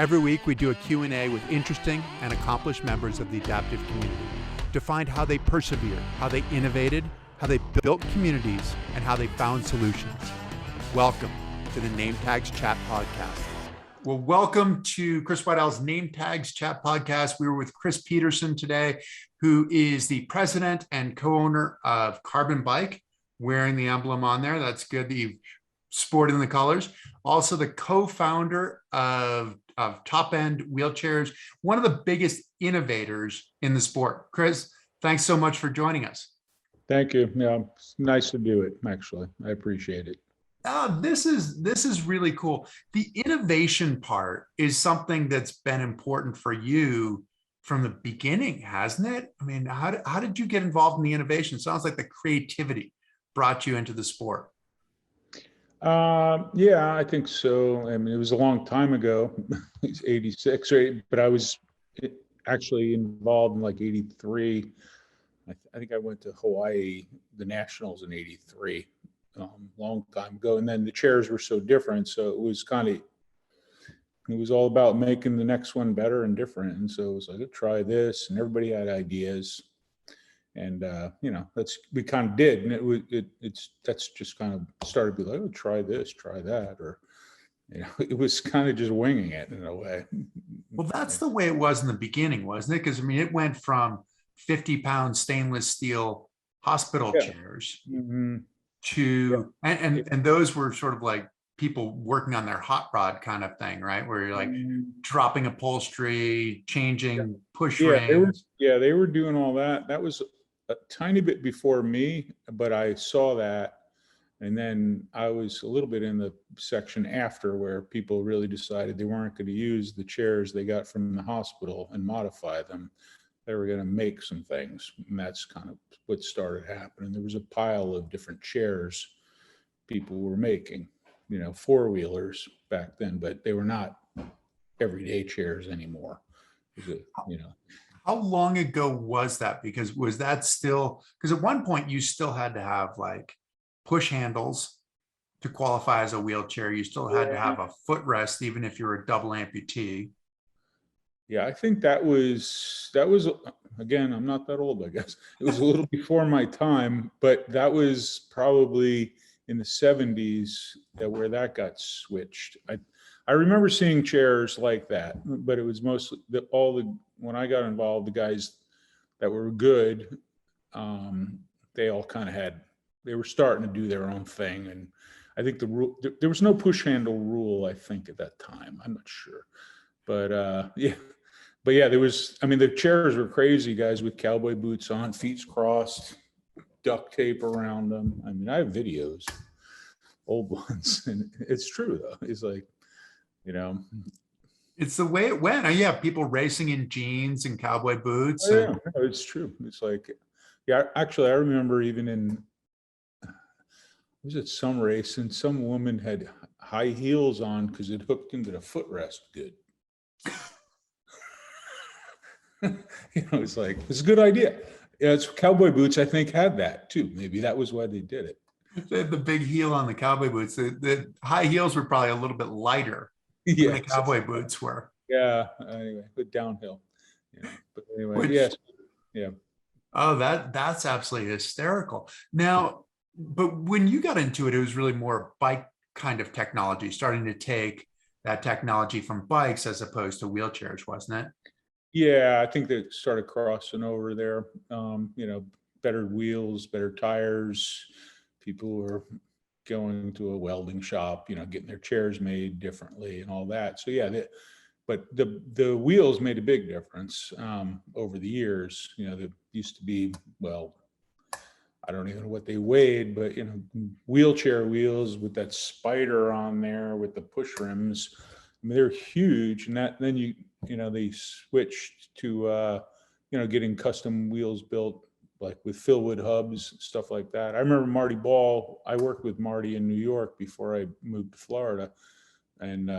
Every week we do a Q&A with interesting and accomplished members of the adaptive community to find how they persevered, how they innovated, how they built communities, and how they found solutions. Welcome to the Nametags Chat Podcast. Well, welcome to Chris Whiteall's Nametags Chat Podcast. We were with Chris Peterson today, who is the president and co-owner of Carbonbike, wearing the emblem on there. That's good that you've sported in the colors. Also the co-founder of Top End Wheelchairs, one of the biggest innovators in the sport. Chris, thanks so much for joining us. Thank you. Yeah, it's nice to do it, actually. I appreciate it. This is really cool. The innovation part is something that's been important for you from the beginning, hasn't it? I mean, how did you get involved in the innovation? It sounds like the creativity brought you into the sport. Yeah, I think so. I mean, it was a long time ago. It's 86, right? But I was actually involved in like 83. I think I went to Hawaii, the Nationals in 83, long time ago. And then the chairs were so different. So it was it was all about making the next one better and different. And so it was like, let's try this. And everybody had ideas. And we kind of did, and that's just kind of started to be like, oh, try this, try that, or it was kind of just winging it in a way. Well, that's the way it was in the beginning, wasn't it? Because I mean, it went from 50-pound stainless steel hospital chairs to and those were sort of like people working on their hot rod kind of thing, right? Where you're like dropping upholstery, changing push rings. They were doing all that. That was a tiny bit before me, but I saw that. And then I was a little bit in the section after where people really decided they weren't going to use the chairs they got from the hospital and modify them. They were going to make some things. And that's kind of what started happening. There was a pile of different chairs people were making, four-wheelers back then, but they were not everyday chairs anymore. How long ago was that? Because was that still, because at one point you still had to have like push handles to qualify as a wheelchair. You still had to have a footrest, even if you were a double amputee. Yeah, I think that was, again, I'm not that old, I guess. It was a little before my time, but that was probably in the 70s where that got switched. I remember seeing chairs like that, but it was mostly when I got involved, the guys that were good, they all kind of they were starting to do their own thing. And I think there was no push handle rule, I think, at that time. I'm not sure. But there was, I mean, the chairs were crazy, guys with cowboy boots on, feet crossed, duct tape around them. I mean, I have videos, old ones, and it's true though. It's like, it's the way it went. Yeah, people racing in jeans and cowboy boots. Yeah, it's true. It's like, actually, I remember even was it some race, and some woman had high heels on because it hooked into the footrest good. It's like, it's a good idea. Yeah, it's cowboy boots, I think, had that too. Maybe that was why they did it. They had the big heel on the cowboy boots. The high heels were probably a little bit lighter than the cowboy boots were. Yeah, anyway, but downhill. But anyway, yeah. Oh, that's absolutely hysterical. Now, but when you got into it, it was really more bike kind of technology, starting to take that technology from bikes as opposed to wheelchairs, wasn't it? Yeah, I think they started crossing over there. Better wheels, better tires. People were going to a welding shop, getting their chairs made differently and all that. So yeah, but the wheels made a big difference over the years. There used to be, well, I don't even know what they weighed, but wheelchair wheels with that spider on there with the push rims. I mean, they're huge, and then they switched to getting custom wheels built, like with Philwood hubs, stuff like that. I remember Marty Ball. I worked with Marty in New York before I moved to Florida, and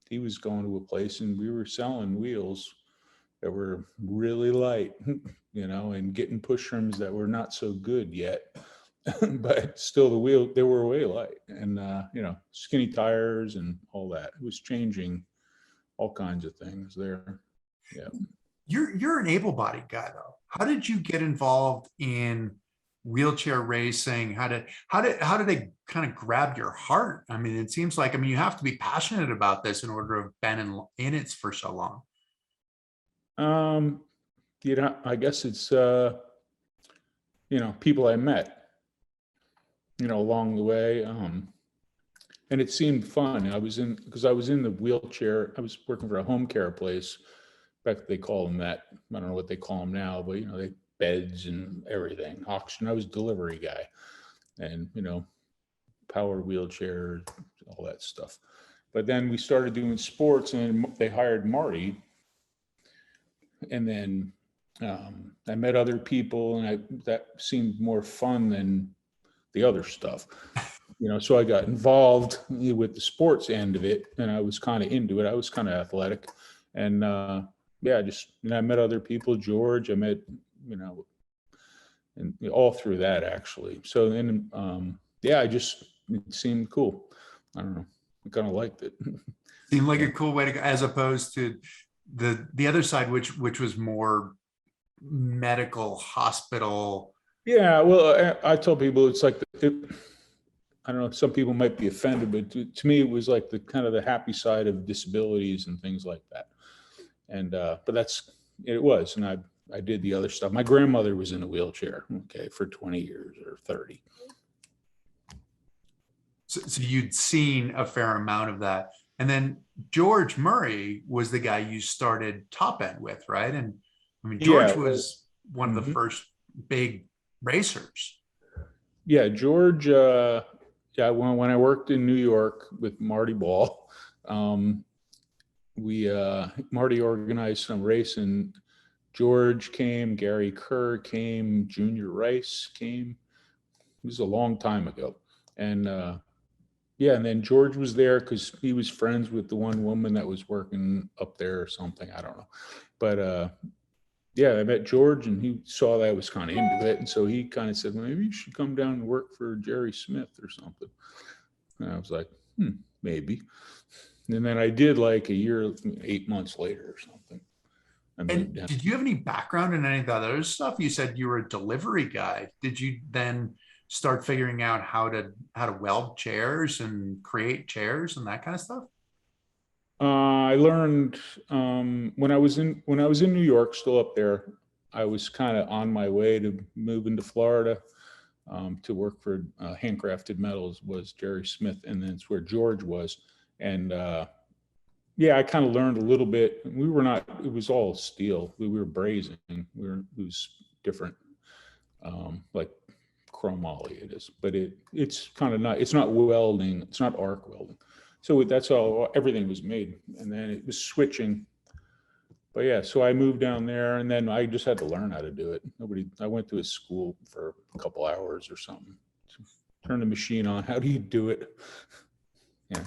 he was going to a place, and we were selling wheels that were really light, and getting push rims that were not so good yet, but still they were way light, and skinny tires and all that. It was changing all kinds of things there. Yeah. You're an able-bodied guy though. How did you get involved in wheelchair racing? How did they kind of grab your heart? I mean, it seems like, I mean, you have to be passionate about this in order to have been in it for so long. I guess it's people I met, along the way. And it seemed fun. Because I was in the wheelchair. I was working for a home care place. Back they call them that. I don't know what they call them now, but they beds and everything. Oxygen. I was delivery guy, and power wheelchair, all that stuff. But then we started doing sports, and they hired Marty. And then I met other people, and that seemed more fun than the other stuff. So I got involved with the sports end of it, and I was kind of into it. I was kind of athletic, and I met other people. George, I met, and all through that actually. So then, it seemed cool. I don't know. I kind of liked it. Seemed like a cool way to go, as opposed to the other side, which was more medical hospital. Yeah, well, I tell people it's like I don't know. Some people might be offended, but to me, it was like the kind of the happy side of disabilities and things like that. And but it was, and I did the other stuff. My grandmother was in a wheelchair, for 20 years or 30. So you'd seen a fair amount of that. And then George Murray was the guy you started Top End with, right? And I mean, George was one of the first big racers. Yeah, George. When I worked in New York with Marty Ball, Marty organized some racing. George came, Gary Kerr came, Junior Rice came. It was a long time ago, and and then George was there because he was friends with the one woman that was working up there or something. I don't know, but I met George, and he saw that I was kind of into it, and so he kind of said, well, maybe you should come down and work for Jerry Smith or something. And I was like, maybe. And then I did like a year, 8 months later or something. And did you have any background in any of that other stuff? You said you were a delivery guy. Did you then start figuring out how to weld chairs and create chairs and that kind of stuff? I learned when I was in New York, still up there. I was kind of on my way to moving to Florida to work for Handcrafted Metals was Jerry Smith, and then it's where George was. And I kind of learned a little bit. We were not. It was all steel. We were brazing. It was different, like chromoly it is, but it's kind of not. It's not welding. It's not arc welding. So that's all, everything was made, and then it was switching. But so I moved down there, and then I just had to learn how to do it. I went to a school for a couple hours or something. Turn the machine on. How do you do it? Yeah.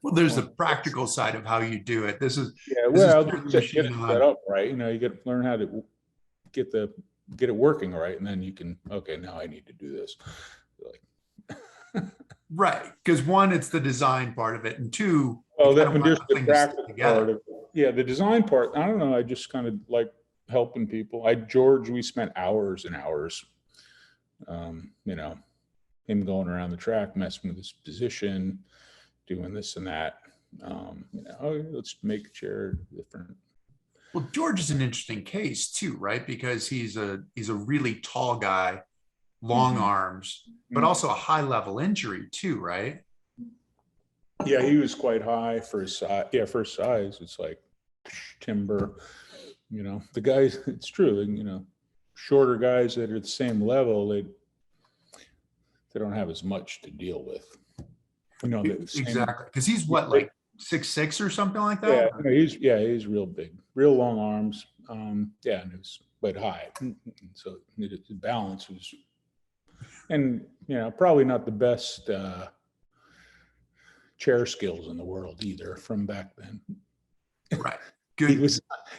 Well, there's the practical side of how you do it. This is get it set up right. You got to learn how to get it working right, and then you can. Okay, now I need to do this. Right, because one, it's the design part of it, and two, when there's the practical part of it. The design part, I don't know, I just kind of like helping people. George, we spent hours and hours, him going around the track, messing with his position, doing this and that. Let's make a chair different. Well, George is an interesting case too, right? Because he's a really tall guy, long arms, but also a high level injury too, right? Yeah, he was quite high for his size. Yeah, for his size, it's like timber. The guys, it's true. Shorter guys that are at the same level, they don't have as much to deal with. Exactly, because he's what, like 6'6" or something like that. He's real big, real long arms. And it was quite high, so the balance was. And probably not the best chair skills in the world either from back then. Right. Good.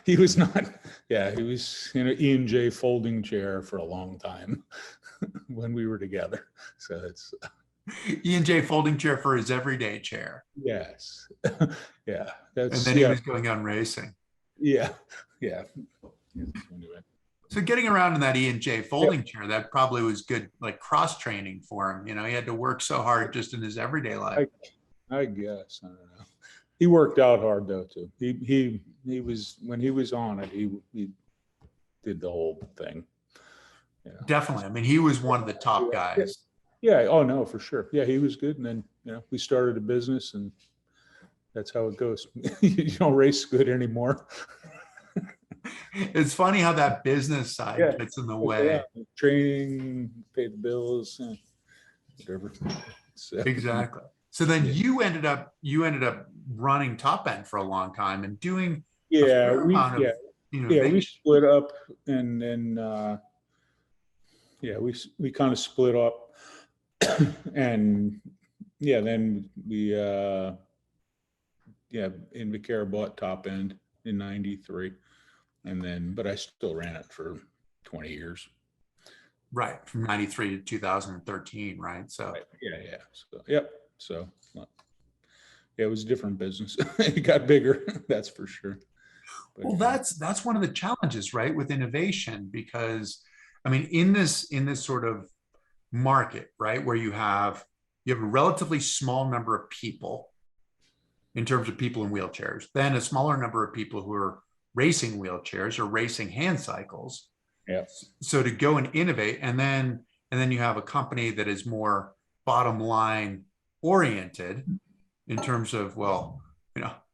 He was not. Yeah, he was in an E&J folding chair for a long time when we were together. So it's. E&J folding chair for his everyday chair. Yes. Yeah. And That's, then he yeah. was going on racing. Yeah. Yeah. Anyway. So getting around in that E&J Yeah. folding chair, that probably was good, like cross training for him. You know, he had to work so hard just in his everyday life. I guess. I don't know. He worked out hard though too. He was, when he was on it, he did the whole thing. Yeah. Definitely. I mean, he was one of the top Yeah. guys. Yeah. Oh no, for sure. Yeah, he was good. And then, we started a business, and that's how it goes. You don't race good anymore. It's funny how that business side Yeah. gets in the way. Training, pay the bills, whatever. So, Exactly. So then yeah. you ended up running Top End for a long time and doing a Yeah, fair amount of we innovation. split up, and then we kind of split up, and then we Invicara bought Top End in '93, and then, but I still ran it for 20 years. Right, from 93 to 2013, right? So Right. Yeah. So, yep. So, well, yeah, it was a different business. It got bigger, that's for sure. But, well, that's one of the challenges, right, with innovation, because I mean, in this sort of market, right, where you have a relatively small number of people in terms of people in wheelchairs, then a smaller number of people who are racing wheelchairs or racing hand cycles. yeah. So to go and innovate, and then you have a company that is more bottom line oriented in terms of, well,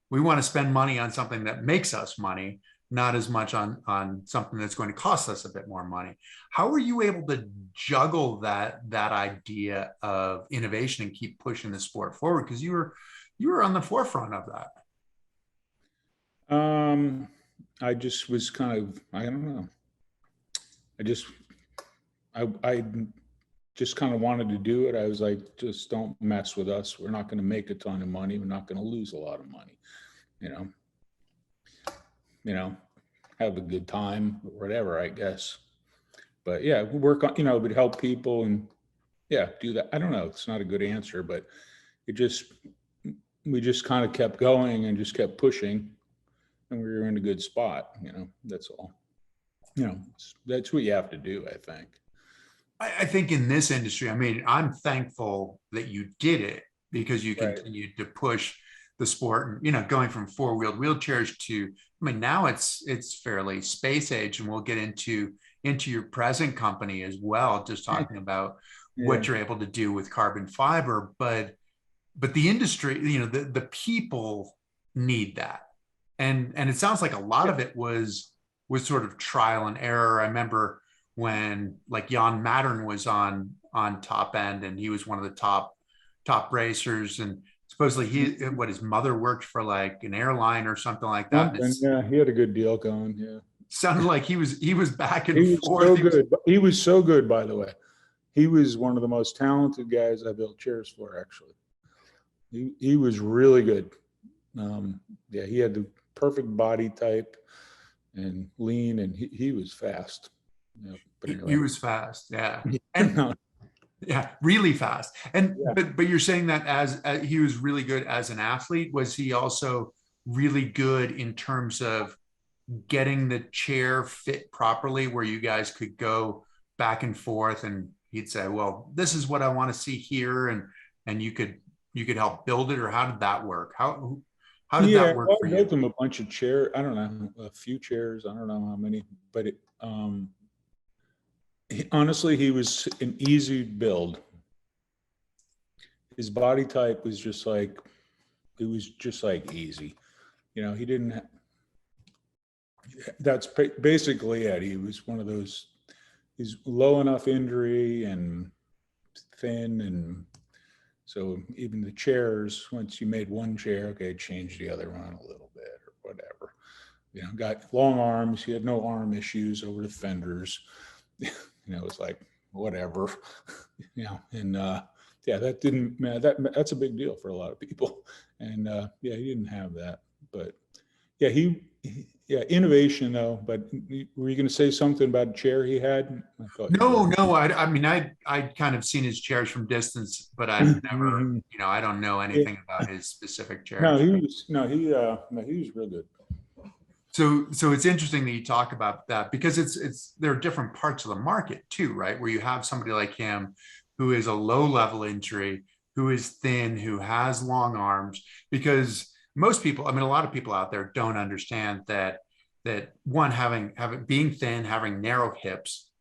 we want to spend money on something that makes us money, not as much on something that's going to cost us a bit more money. How were you able to juggle that idea of innovation and keep pushing the sport forward? Because you were on the forefront of that. I just was kind of, I don't know. I just kind of wanted to do it. I was like, just don't mess with us. We're not going to make a ton of money. We're not going to lose a lot of money. Have a good time or whatever, I guess. But yeah, we work on, would help people and do that. I don't know. It's not a good answer, but we just kind of kept going and just kept pushing, and we were in a good spot. That's all. That's what you have to do, I think. I think in this industry, I mean, I'm thankful that you did it, because you continued to push the sport, and going from four-wheeled wheelchairs to, I mean, now it's fairly space age, and we'll get into your present company as well, just talking about what you're able to do with carbon fiber. But the industry, the people need that, and it sounds like a lot of it was sort of trial and error. I remember when, like, Jan Mattern was on Top End, and he was one of the top racers, and supposedly his mother worked for like an airline or something like that. Yeah, he had a good deal going. Yeah, sounded like he was back and he was forth. So good. He was so good, by the way. He was one of the most talented guys I built chairs for, actually. He was really good. He had the perfect body type and lean, and he was fast. But anyway. He was fast, yeah. And yeah, really fast. And but you're saying that as he was really good as an athlete. Was he also really good in terms of getting the chair fit properly, where you guys could go back and forth, and he'd say, well, this is what I want to see here, and you could help build it? Or how did that work? How did that work for you? I built him a bunch of chairs. I don't know, a few chairs. I don't know how many, but honestly, he was an easy build. His body type was just like, it was just like easy. He didn't, that's basically it. He was one of those, he's low enough injury and thin, and so even the chairs, once you made one chair, okay, change the other one a little bit or whatever. Got long arms. He had no arm issues over the fenders. It was like, whatever, and that didn't, that's a big deal for a lot of people. And he didn't have that, but he yeah, innovation though. But were you going to say something about a chair he had? I thought you No, were. no. I mean, I'd kind of seen his chairs from distance, but I've never, Mhm. I don't know Yeah. anything about his specific No, chairs. he was no, he was real good. So it's interesting that you talk about that because there are different parts of the market too, right? Where you have somebody like him who is a low level injury, who is thin, who has long arms, because most people, I mean, a lot of people out there don't understand that one, having being thin, having narrow hips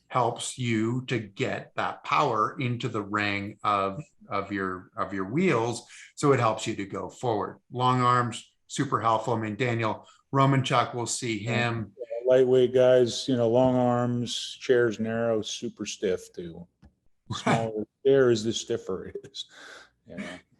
helps you to get that power into the ring of your wheels. So it helps you to go forward. Long arms, super helpful. I mean, Daniel Romanchuk, we'll see Yeah. him. Lightweight guys, long arms, chairs narrow, super stiff too. Right. Smaller chair is the stiffer it is.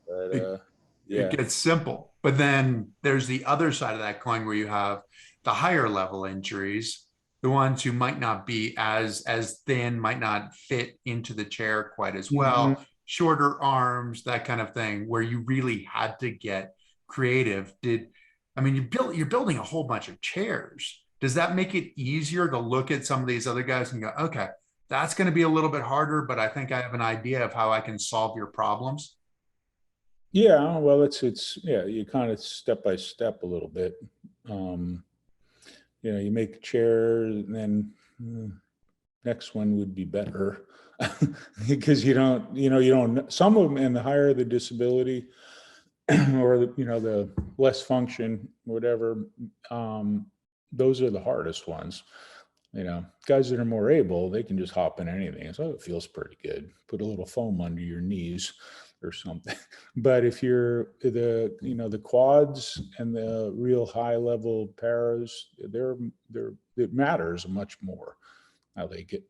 But It, it yeah. gets simple. But then there's the other side of that coin where you have the higher level injuries, the ones who might not be as thin, might not fit into the chair quite as Mhm. well, shorter arms, that kind of thing, where you really had to get creative. I mean, you're building a whole bunch of chairs. Does that make it easier to look at some of these other guys and go, okay, that's going to be a little bit harder, but I think I have an idea of how I can solve your problems? Yeah, well, it's yeah, you kind of step by step a little bit. Um, you make a chair, and then next one would be better because you don't. Some of them, and the higher the disability, or the less function, whatever. Um, those are the hardest ones. Guys that are more able, they can just hop in anything. So it feels pretty good. Put a little foam under your knees or something. But if you're the quads and the real high level paras, it matters much more how they get,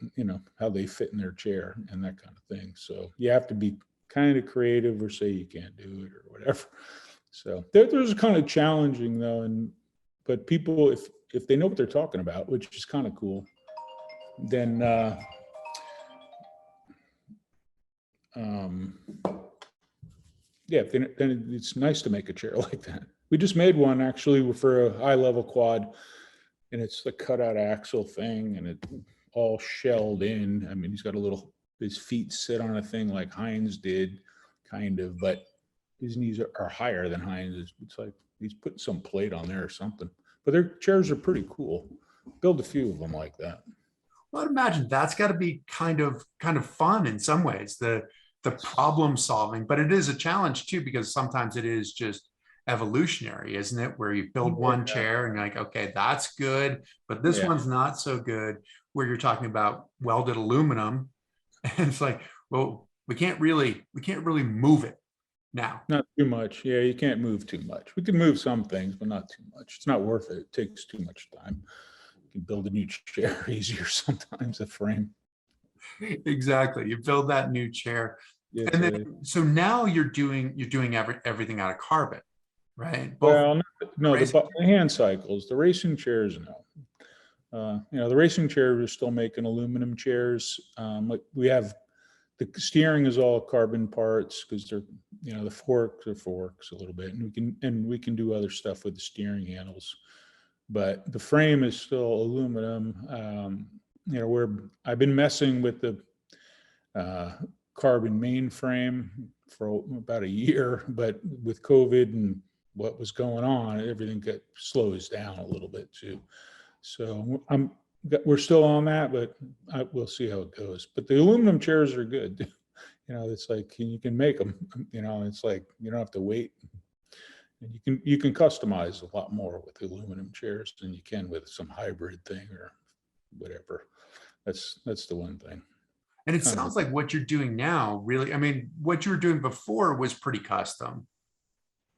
how they fit in their chair and that kind of thing. So you have to be kind of creative or say you can't do it or whatever. So there's kind of challenging though. But people, if they know what they're talking about, which is kind of cool, then um, yeah, then it's nice to make a chair like that. We just made one actually for a high level quad, and it's the cutout axle thing, and it all shelled in. I mean, his feet sit on a thing like Heinz did, kind of, but his knees are higher than Heinz. It's like he's putting some plate on there or something. But their chairs are pretty cool. Build a few of them like that. Well, I'd imagine that's got to be kind of fun in some ways, the problem solving, but it is a challenge too, because sometimes it is just evolutionary, isn't it? Where you build one Yeah. chair and you're like, okay, that's good, but this Yeah. one's not so good, where you're talking about welded aluminum. And it's like, well, we can't really move it now. Not too much. Yeah, you can't move too much. We can move some things, but not too much. It's not worth it. It takes too much time. You can build a new chair easier sometimes, a frame. Exactly. You build that new chair. It's And a then so now you're doing everything out of carbon, right? Both well, no, racing. the hand cycles, the racing chairs, no. The racing chairs are still making aluminum chairs. Like we have the steering is all carbon parts because they're, the forks are forks a little bit, and we can do other stuff with the steering handles. But the frame is still aluminum. Where I've been messing with the uh, carbon mainframe for about a year, but with COVID and what was going on, everything slows down a little bit too. So we're still on that, but we'll see how it goes. But the aluminum chairs are good. It's like you can make them. It's like you don't have to wait, and you can customize a lot more with aluminum chairs than you can with some hybrid thing or whatever. That's the one thing. And it Kind of sounds like what you're doing now, really, I mean, what you were doing before was pretty custom,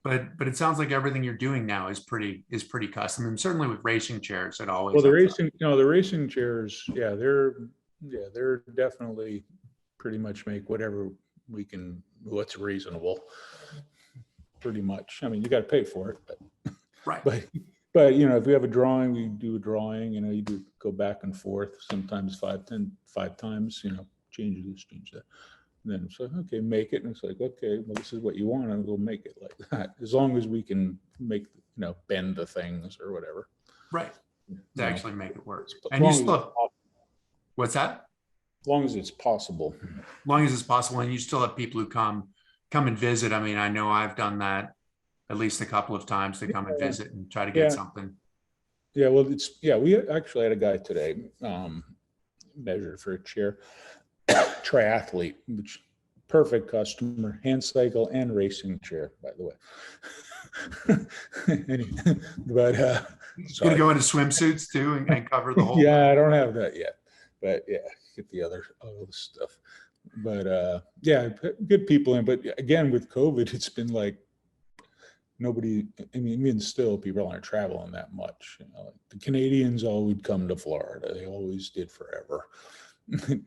but it sounds like everything you're doing now is pretty custom. And certainly with racing chairs, it well, always the ends up. racing, the racing chairs, they're definitely pretty much make whatever what's reasonable. Pretty much. I mean, you got to pay for it, Right. but if we have a drawing, we do a drawing. You do go back and forth. Sometimes 5 times. Change this, change that. And then it's like, okay, make it. And it's like, okay, well, this is what you want, and we'll make it like that. As long as we can bend the things or whatever. Right. you To know, actually make it work. as And you long as still it's have, what's that? as long as it's possible. As long as it's possible, and you still have people who come and visit. I mean, I know I've done that at least a couple of times to come and Yeah, visit and try to get yeah, something. yeah. Well, yeah. We actually had a guy today measured for a chair, triathlete, which perfect customer, hand cycle and racing chair, by the way. But Gonna sorry. go into swimsuits too and cover the whole. Yeah, I don't have that yet, but yeah, get the other stuff. But yeah, good people in. But again, with COVID, it's been like nobody. I mean, even still, people aren't traveling that much. You know, like the Canadians all would come to Florida. They always did forever.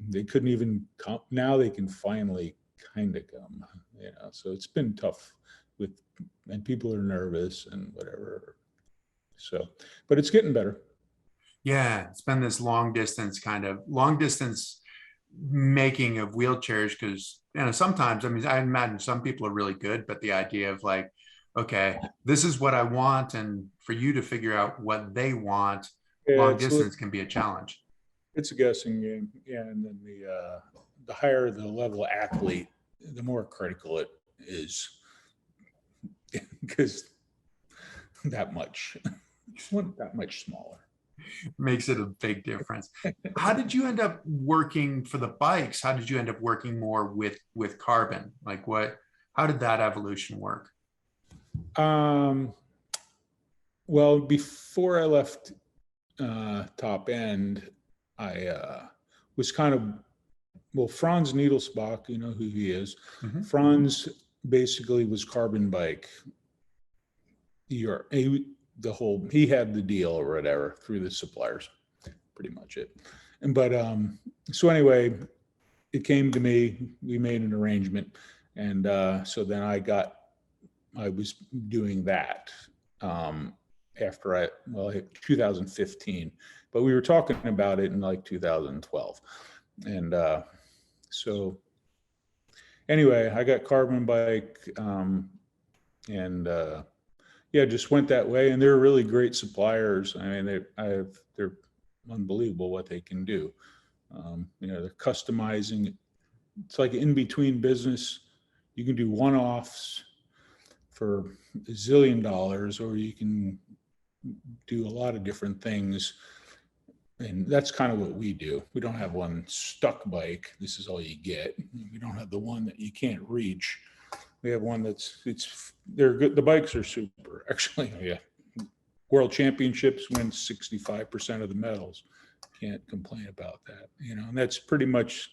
They couldn't even come. Now they can finally kind of come. You know, so it's been tough with, and people are nervous and whatever. So, but it's getting better. Yeah, it's been this long distance making of wheelchairs because sometimes, I mean, I imagine some people are really good, but the idea of like, okay, this is what I want, and for you to figure out what they want, Yeah, long distance can be a challenge. it's a guessing game. Yeah, and then the higher the level athlete, the more critical it is because that much, that much smaller. Makes it a big difference. How did you end up working for the bikes? How did you end up working more with carbon? Like how did that evolution work? Um, well, before I left Top End, I was kind of, well, Franz Needlesbach, you know who he is. Mhm. Franz basically was Carbonbike. He had the deal or whatever through the suppliers, pretty much it. And but so anyway, it came to me. We made an arrangement, and so then I was doing that after 2015, but we were talking about it in like 2012, and so anyway, I got Carbonbike, and yeah, just went that way. And they're really great suppliers. I mean, they're unbelievable what they can do. You know, they're customizing. It's like in between business. You can do one-offs for $1 zillion, or you can do a lot of different things. And that's kind of what we do. We don't have one stuck bike. This is all you get. We don't have the one that you can't reach. We have one they're good. The bikes are super, actually. Yeah. World championships win 65% of the medals. Can't complain about that, you know, and that's pretty much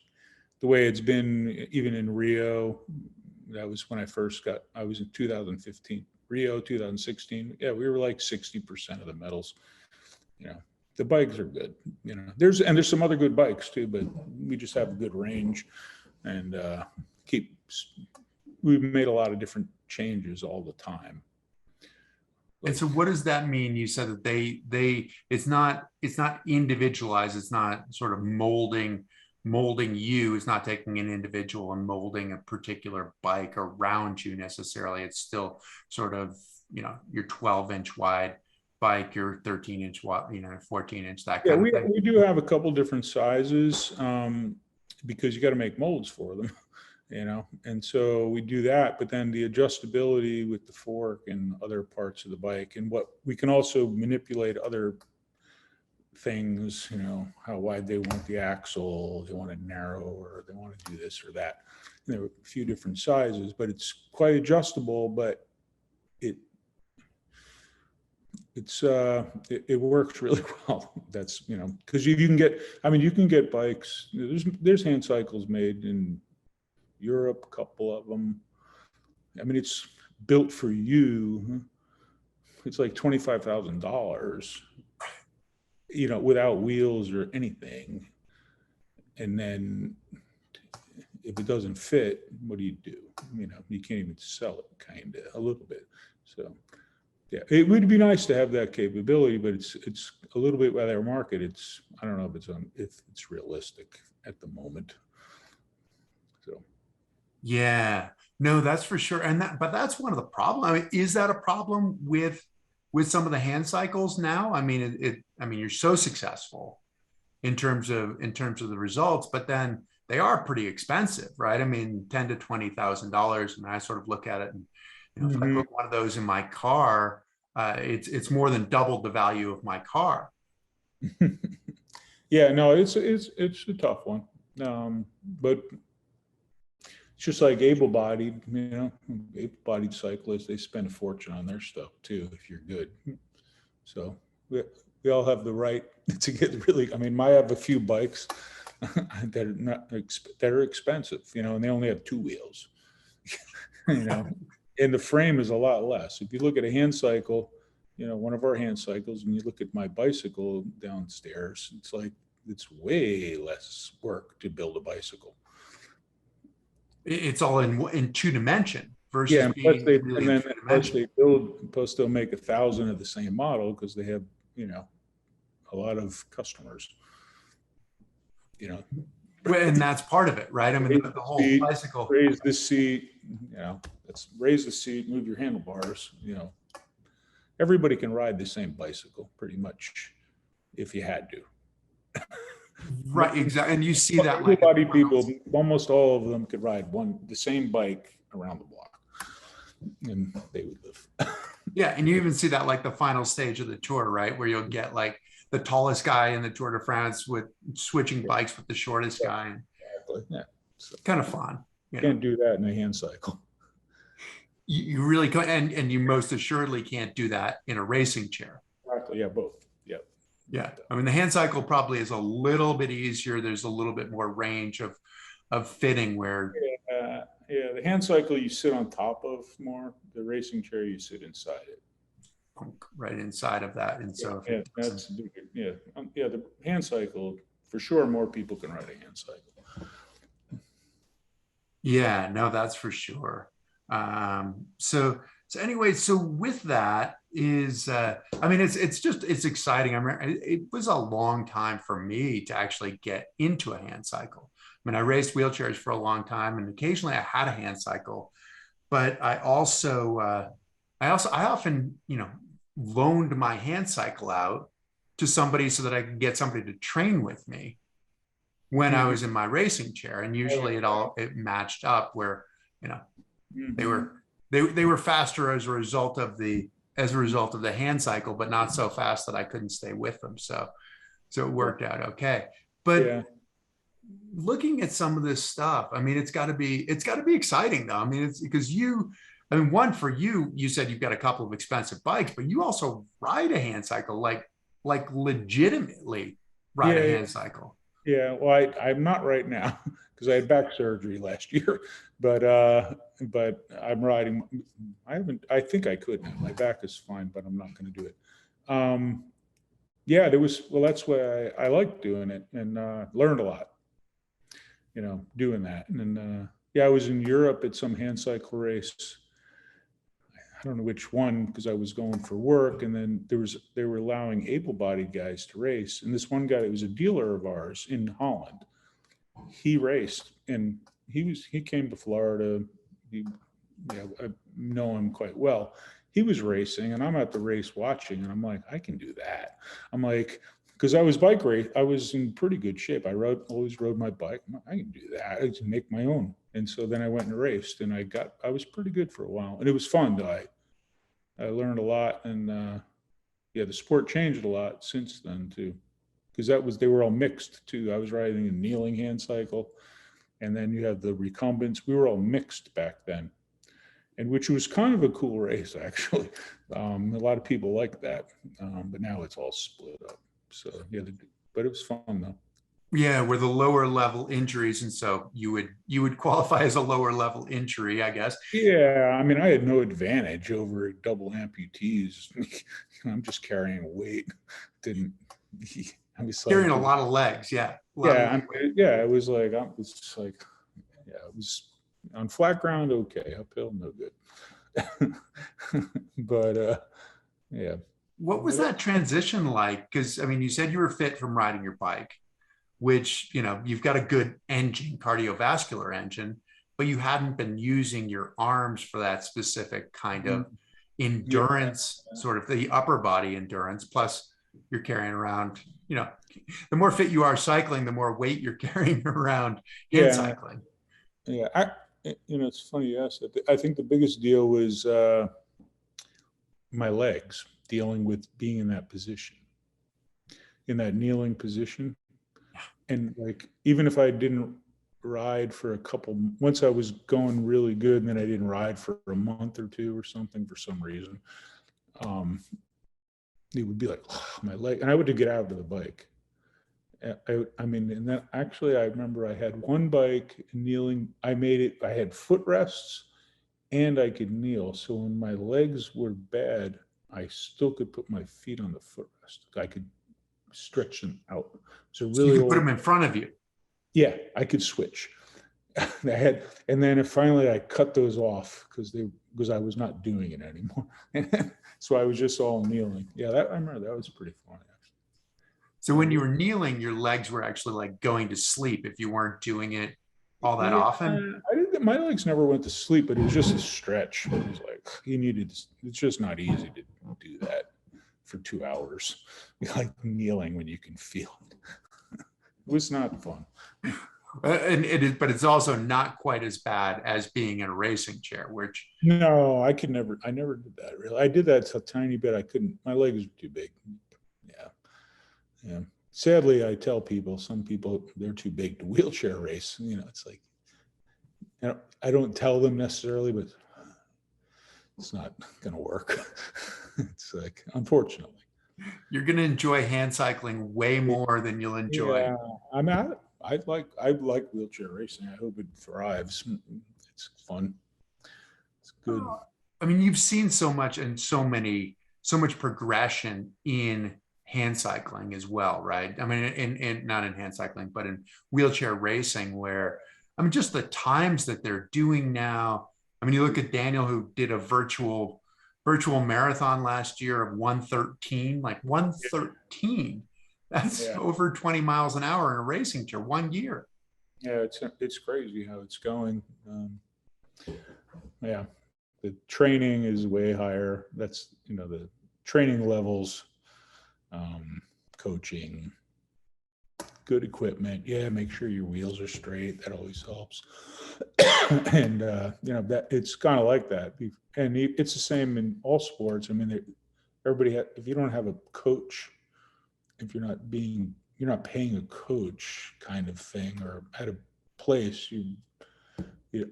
the way it's been even in Rio. That was when I was in 2015, Rio 2016. Yeah, we were like 60% of the medals, you know. The bikes are good, you know, there's some other good bikes too, but we just have a good range and we've made a lot of different changes all the time. And so what does that mean? You said that it's not individualized. It's not sort of molding you. It's not taking an individual and molding a particular bike around you necessarily. It's still sort of, your 12-inch wide bike, your 13-inch wide, 14-inch, that Yeah, kind of thing. we do have a couple different sizes because you got to make molds for them. You know, and so we do that, but then the adjustability with the fork and other parts of the bike, and what we can also manipulate other things, you know, how wide they want the axle, they want it narrow, or they want to do this or that. And there are a few different sizes, but it's quite adjustable, but it works really well. That's, you know, because you can get bikes, there's hand cycles made in Europe, a couple of them. I mean, it's built for you. It's like $25,000, you know, without wheels or anything. And then if it doesn't fit, what do? You know, you can't even sell it, kind of, a little bit. So yeah, it would be nice to have that capability, but it's a little bit by their market. I don't know if it's realistic at the moment. So. Yeah, no, that's for sure. But that's one of the problems. I mean, is that a problem with with some of the hand cycles now? I mean, I mean, you're so successful in terms of the results, but then they are pretty expensive, right? I mean, $10,000 to $20,000. And I sort of look at it, and if I Mhm. put one of those in my car, it's more than doubled the value of my car. Yeah, no, it's a tough one. But it's just like able-bodied, able-bodied cyclists, they spend a fortune on their stuff too, if you're good. So we all have the right to get really, I mean, I have a few bikes that are not, that are expensive, and they only have two wheels, and the frame is a lot less. If you look at a hand cycle, one of our hand cycles, and you look at my bicycle downstairs, it's way less work to build a bicycle. It's all in two dimension versus Yeah, and being really in three dimension. plus they'll make 1,000 of the same model because they have, a lot of customers. And that's part of it, right? I mean, the whole seat, bicycle. raise the seat, raise the seat, move your handlebars, everybody can ride the same bicycle pretty much if you had to. Right, exactly. And you see that everybody, people, almost all of them could ride the same bike around the block, and they would live. Yeah, and you even see that like the final stage of the tour, right? Where you'll get like the tallest guy in the Tour de France with switching bikes with the shortest guy. Exactly. Yeah. So, kind of fun. You can't do that in a hand cycle. You really can, and you most assuredly can't do that in a racing chair. Exactly. Yeah, both. Yeah. I mean, the hand cycle probably is a little bit easier. There's a little bit more range of fitting where. Yeah, the hand cycle you sit on top of more. The racing chair you sit inside it. Right inside of that, and so the hand cycle for sure. More people can ride a hand cycle. Yeah, no, that's for sure. So anyway, so with that is, I mean, it's exciting. I remember it was a long time for me to actually get into a hand cycle. I mean, I raced wheelchairs for a long time, and occasionally I had a hand cycle, but I often, loaned my hand cycle out to somebody so that I could get somebody to train with me when I was in my racing chair. And usually it matched up where, they were faster as a result of the hand cycle, but not so fast that I couldn't stay with them. So it worked out okay. But looking at some of this stuff, I mean, it's got to be exciting though. I mean, it's because one for you said you've got a couple of expensive bikes, but you also ride a hand cycle, like legitimately ride a hand cycle. Yeah, well, I'm not right now because I had back surgery last year, but I'm riding. I think I could now. My back is fine, but I'm not going to do it. That's why I like doing it, and learned a lot, doing that. And I was in Europe at some hand cycle race. I don't know which one, because I was going for work, and then they were allowing able-bodied guys to race. And this one guy, it was a dealer of ours in Holland. He raced, and he came to Florida. I know him quite well. He was racing, and I'm at the race watching, and I'm like, I can do that. I'm like, because I was I was in pretty good shape. I always rode my bike. I can do that. I can make my own. And so then I went and raced, and I was pretty good for a while, and it was fun. I learned a lot, and the sport changed a lot since then too, because they were all mixed too. I was riding a kneeling hand cycle, and then you have the recumbents. We were all mixed back then, and which was kind of a cool race actually. A lot of people like that, but now it's all split up. So but it was fun though. Yeah, were the lower level injuries, and so you would qualify as a lower level injury, I guess. Yeah, I mean, I had no advantage over double amputees. I'm just carrying weight. I was carrying a lot of legs. Yeah. It was like it was on flat ground, okay. Uphill, no good. But yeah. What was that transition like? Because I mean, you said you were fit from riding your bike, which, you've got a good engine, cardiovascular engine, but you hadn't been using your arms for that specific kind of, endurance, sort of the upper body endurance, plus you're carrying around, the more fit you are cycling, the more weight you're carrying around hand cycling. Yeah. It's funny you asked that. I think the biggest deal was my legs, dealing with being in that position, in that kneeling position. And like, even if I didn't ride for once I was going really good, and then I didn't ride for a month or two or something for some reason, it would be like, oh, my leg, and I would have to get out of the bike. I mean, and then actually I remember I had one bike kneeling, I had footrests and I could kneel. So when my legs were bad, I still could put my feet on the footrest. I could stretch them out. So really, you could put them in front of you. Yeah, I could switch. And then finally I cut those off because I was not doing it anymore. So I was just all kneeling. Yeah, I remember that was pretty fun. So when you were kneeling, your legs were actually like going to sleep if you weren't doing it all that often? My legs never went to sleep, but it was just a stretch. It was like, it's just not easy to do that for 2 hours. Like kneeling when you can feel it. It was not fun. But it's also not quite as bad as being in a racing chair, which. No, I never did that really. I did that a tiny bit. I couldn't, my legs were too big. Yeah. Sadly, I tell some people they're too big to wheelchair race. It's like, I don't tell them necessarily, but it's not going to work. It's like, unfortunately. You're going to enjoy hand cycling way more than you'll enjoy. Yeah, I mean, I like wheelchair racing. I hope it thrives. It's fun. It's good. I mean, you've seen so much and so much progression in hand cycling as well, right? I mean, in not in hand cycling, but in wheelchair racing, where, I mean, just the times that they're doing now. I mean, you look at Daniel, who did a virtual marathon last year of 1:13, like 1:13. That's over 20 miles an hour in a racing chair, 1 year. Yeah, it's crazy how it's going. Yeah, the training is way higher. That's, the training levels, coaching, good equipment. Yeah, make sure your wheels are straight. That always helps. And that it's kind of like that. And it's the same in all sports. I mean, if you don't have a coach, if you're not paying a coach kind of thing, or at a place,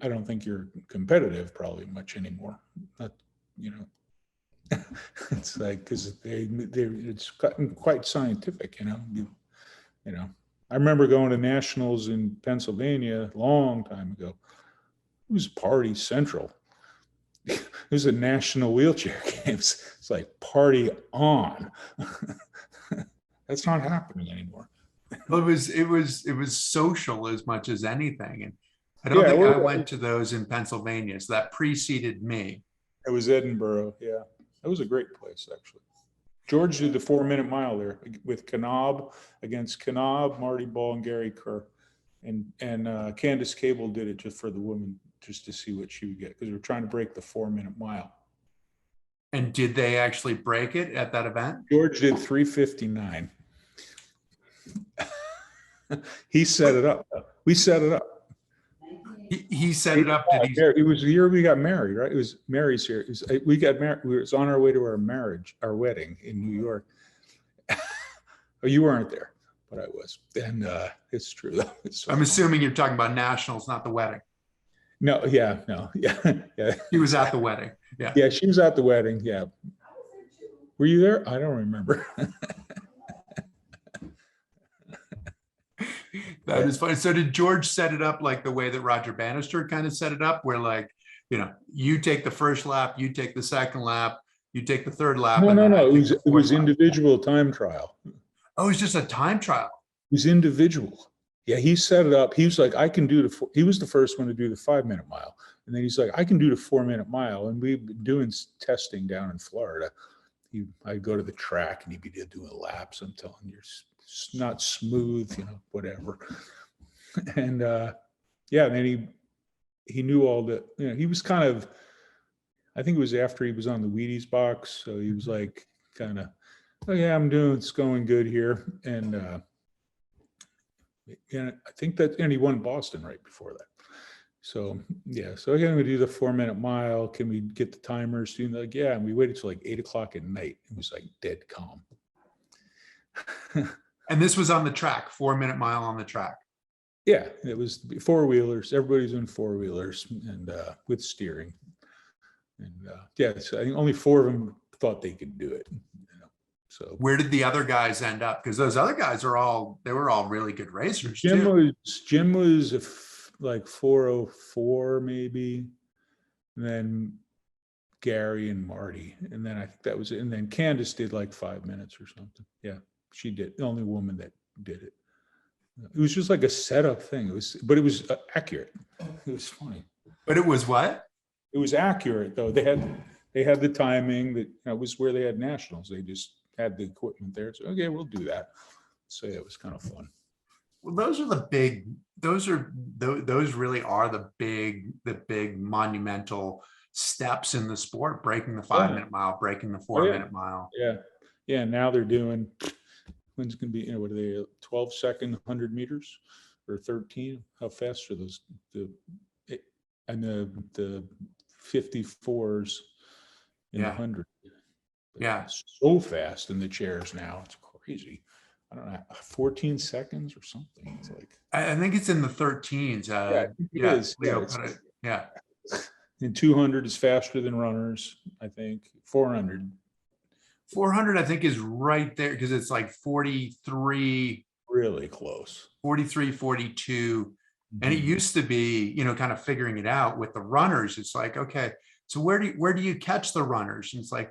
I don't think you're competitive probably much anymore. Not, it's like, because it's gotten quite scientific, I remember going to nationals in Pennsylvania a long time ago. It was party central. It was a national wheelchair games. It's like party on. That's not happening anymore. Well, it was social as much as anything, and I don't think I went to those in Pennsylvania, so that preceded me. It was Edinburgh. Yeah, that was a great place actually. George did the 4-minute mile there with against Knaubb, Marty Ball, and Gary Kerr, and Candace Cable did it just for the women, just to see what she would get, because we're trying to break the 4-minute mile. And did they actually break it at that event? George did 3:59. He set it up. We set it up. He set it up. It was the year we got married, right? It was Mary's here. We got married. We was on our way to our wedding in New York. Oh, you weren't there, but I was. And it's true though. I'm assuming you're talking about nationals, not the wedding. No, yeah. He was at the wedding. Yeah. Yeah, she was at the wedding. Yeah. Were you there? I don't remember. That is funny. So did George set it up like the way that Roger Bannister kind of set it up, where like, you take the first lap, you take the second lap, you take the third lap? No. It was individual time trial. Oh, it was just a time trial. It was individual. Yeah, he set it up. He was like, I can do he was the first one to do the 5-minute mile. And then he's like, I can do the 4-minute mile. And we've been doing testing down in Florida. I'd go to the track and he'd be doing laps. I'm telling you, it's not smooth, whatever. And then he knew all the, he was kind of, I think it was after he was on the Wheaties box. So he was like, kind of, oh yeah, it's going good here. And I think that, and he won Boston right before that. So yeah, so again, we do the 4-minute mile. Can we get the timers? Like, yeah, and we waited till like 8 o'clock at night. It was like dead calm. And this was on the track, 4-minute mile on the track. Yeah, it was 4-wheelers. Everybody's in 4-wheelers and with steering. And yeah, so I think only 4 of them thought they could do it. So where did the other guys end up? Because those other guys were all really good racers. Jim was like 4:04 maybe, and then Gary and Marty, and then I think that was it. And then Candace did like 5 minutes or something. Yeah, she did. The only woman that did it. It was just like a setup thing. But it was accurate. It was funny. But it was what? It was accurate though. They had the timing that was where they had nationals. They just had the equipment there. So okay, we'll do that. So yeah, it was kind of fun. Well, those really are the big monumental steps in the sport, breaking the 5-minute mile, breaking the 4-minute mile. Yeah. Now they're doing, when's going to be, what are they, 12-second 100 meters or 13? How fast are those? And the 54s in the 100. Yeah. So fast in the chairs now. It's crazy. I don't know, 14 seconds or something. It's like, I think it's in the 13s. It is. Leo put it. Yeah. And 200 is faster than runners, I think. 400, I think, is right there because it's like 43. Really close. 43, 42. And it used to be, kind of figuring it out with the runners. It's like, okay, so where do you catch the runners? And it's like,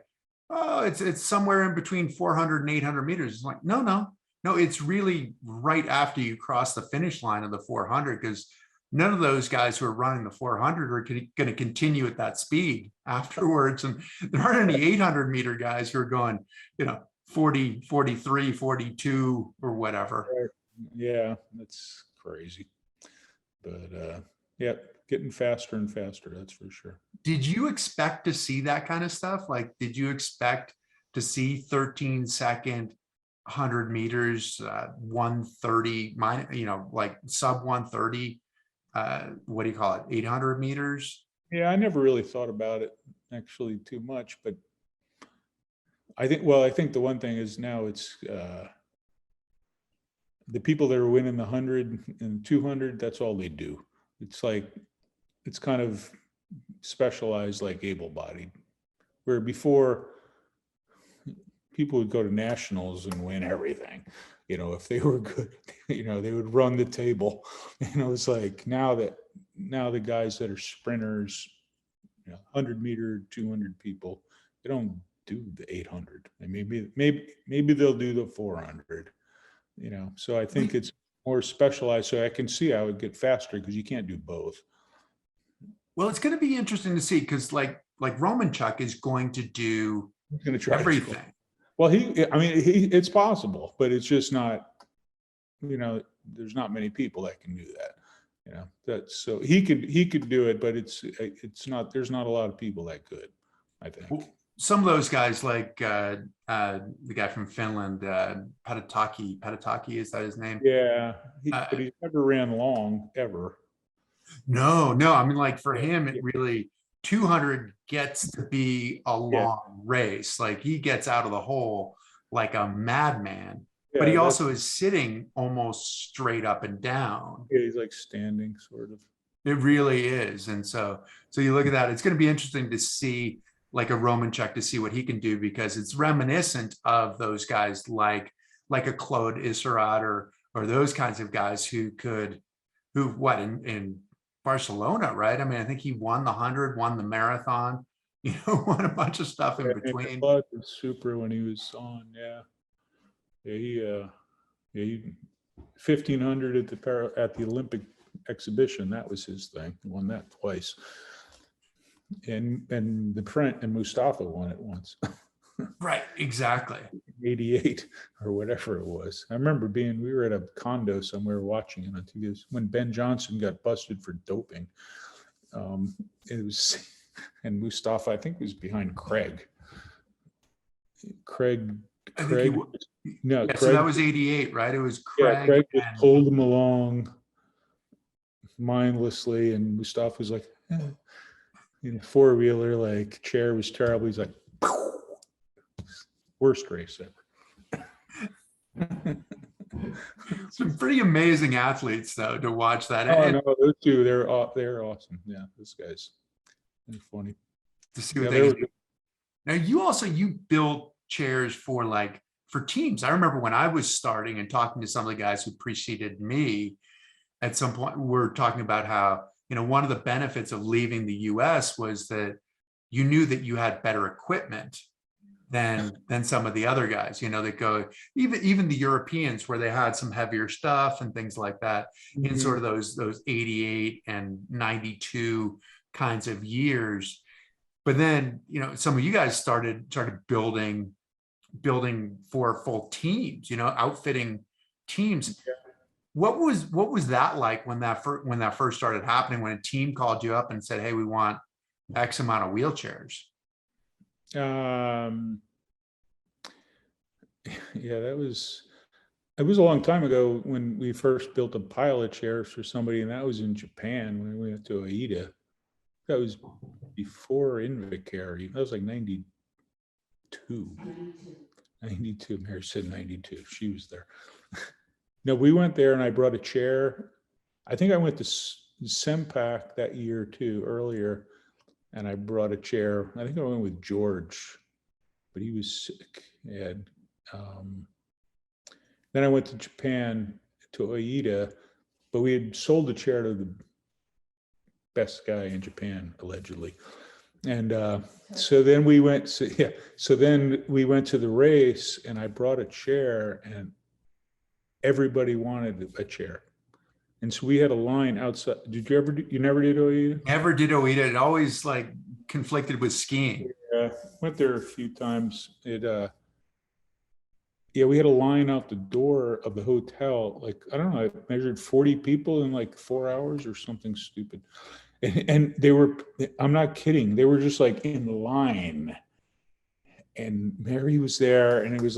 oh, it's somewhere in between 400 and 800 meters. It's like, no, it's really right after you cross the finish line of the 400, because none of those guys who are running the 400 are going to continue at that speed afterwards. And there aren't any 800 meter guys who are going, 40, 43, 42 or whatever. Right. Yeah, that's crazy. But yeah, getting faster and faster, that's for sure. Did you expect to see that kind of stuff? Like, did you expect to see 13-second 100 meters, 130, like sub 130, what do you call it, 800 meters? Yeah, I never really thought about it actually too much, but I think the one thing is now it's the people that are winning the 100 and 200, that's all they do. It's like, it's kind of specialized, like able-bodied, where before people would go to nationals and win everything. If they were good, they would run the table. It's like now the guys that are sprinters, 100 meter, 200 people, they don't do the 800. And maybe they'll do the 400. So I think it's more specialized. So I can see how it would get faster because you can't do both. Well, it's going to be interesting to see because like Romanchuk is going to do everything. Well, it's possible, but it's just not, there's not many people that can do that. That's so he could do it, but it's not, there's not a lot of people that could, I think. Well, some of those guys, like the guy from Finland, Petataki, is that his name? Yeah, but he never ran long ever. No. I mean, like for him, it really 200 gets to be a long race. Like he gets out of the hole like a madman, but he also is sitting almost straight up and down. Yeah, he's like standing sort of. It really is. And so you look at that, it's going to be interesting to see like a Romanchuk, to see what he can do, because it's reminiscent of those guys like a Claude Isserat or those kinds of guys who in Barcelona, right? I mean, I think he won the 100, won the marathon, won a bunch of stuff in between. Claude was super when he was on, he 1500 at the Olympic exhibition, that was his thing. He won that twice. And the Trent and Mustafa won it once. Right, exactly. 88 or whatever it was. I remember we were at a condo somewhere watching it when Ben Johnson got busted for doping. It was and Mustafa, I think, was behind Craig. Craig, I think he, no, yeah, Craig. so that was 88, right? It was Yeah, Craig. Craig just pulled him along mindlessly, and Mustafa was like, four-wheeler, like chair was terrible. He's like, worst race ever. Some pretty amazing athletes, though, to watch that. Oh no, those two, they're awesome. Yeah, those guys, they're funny. To see what they do. Now, you built chairs for teams. I remember when I was starting and talking to some of the guys who preceded me. At some point, we're talking about how, one of the benefits of leaving the US was that you knew that you had better equipment than some of the other guys, that go, even the Europeans, where they had some heavier stuff and things like that, in sort of those 88 and 92 kinds of years. But then, some of you guys started building for full teams, outfitting teams. What was that like when that first started happening, when a team called you up and said, hey, we want X amount of wheelchairs? Yeah, it was a long time ago when we first built a pile of chairs for somebody, and that was in Japan when we went to Aida. That was before Invacare. That was like 92. 92. Mary said 92. She was there. No, we went there and I brought a chair. I think I went to Sempak that year too, earlier, and I brought a chair. I think I went with George, but he was sick. And then I went to Japan to Aida, but we had sold the chair to the best guy in Japan, allegedly. And so then we went. So then we went to the race, and I brought a chair, and everybody wanted a chair. And so we had a line outside. Did you ever you never did Oita? Never did Oita. It always conflicted with skiing. Yeah, went there a few times. We had a line out the door of the hotel. I don't know, I measured 40 people in 4 hours or something stupid. And they were, I'm not kidding, they were just in line. And Mary was there, and it was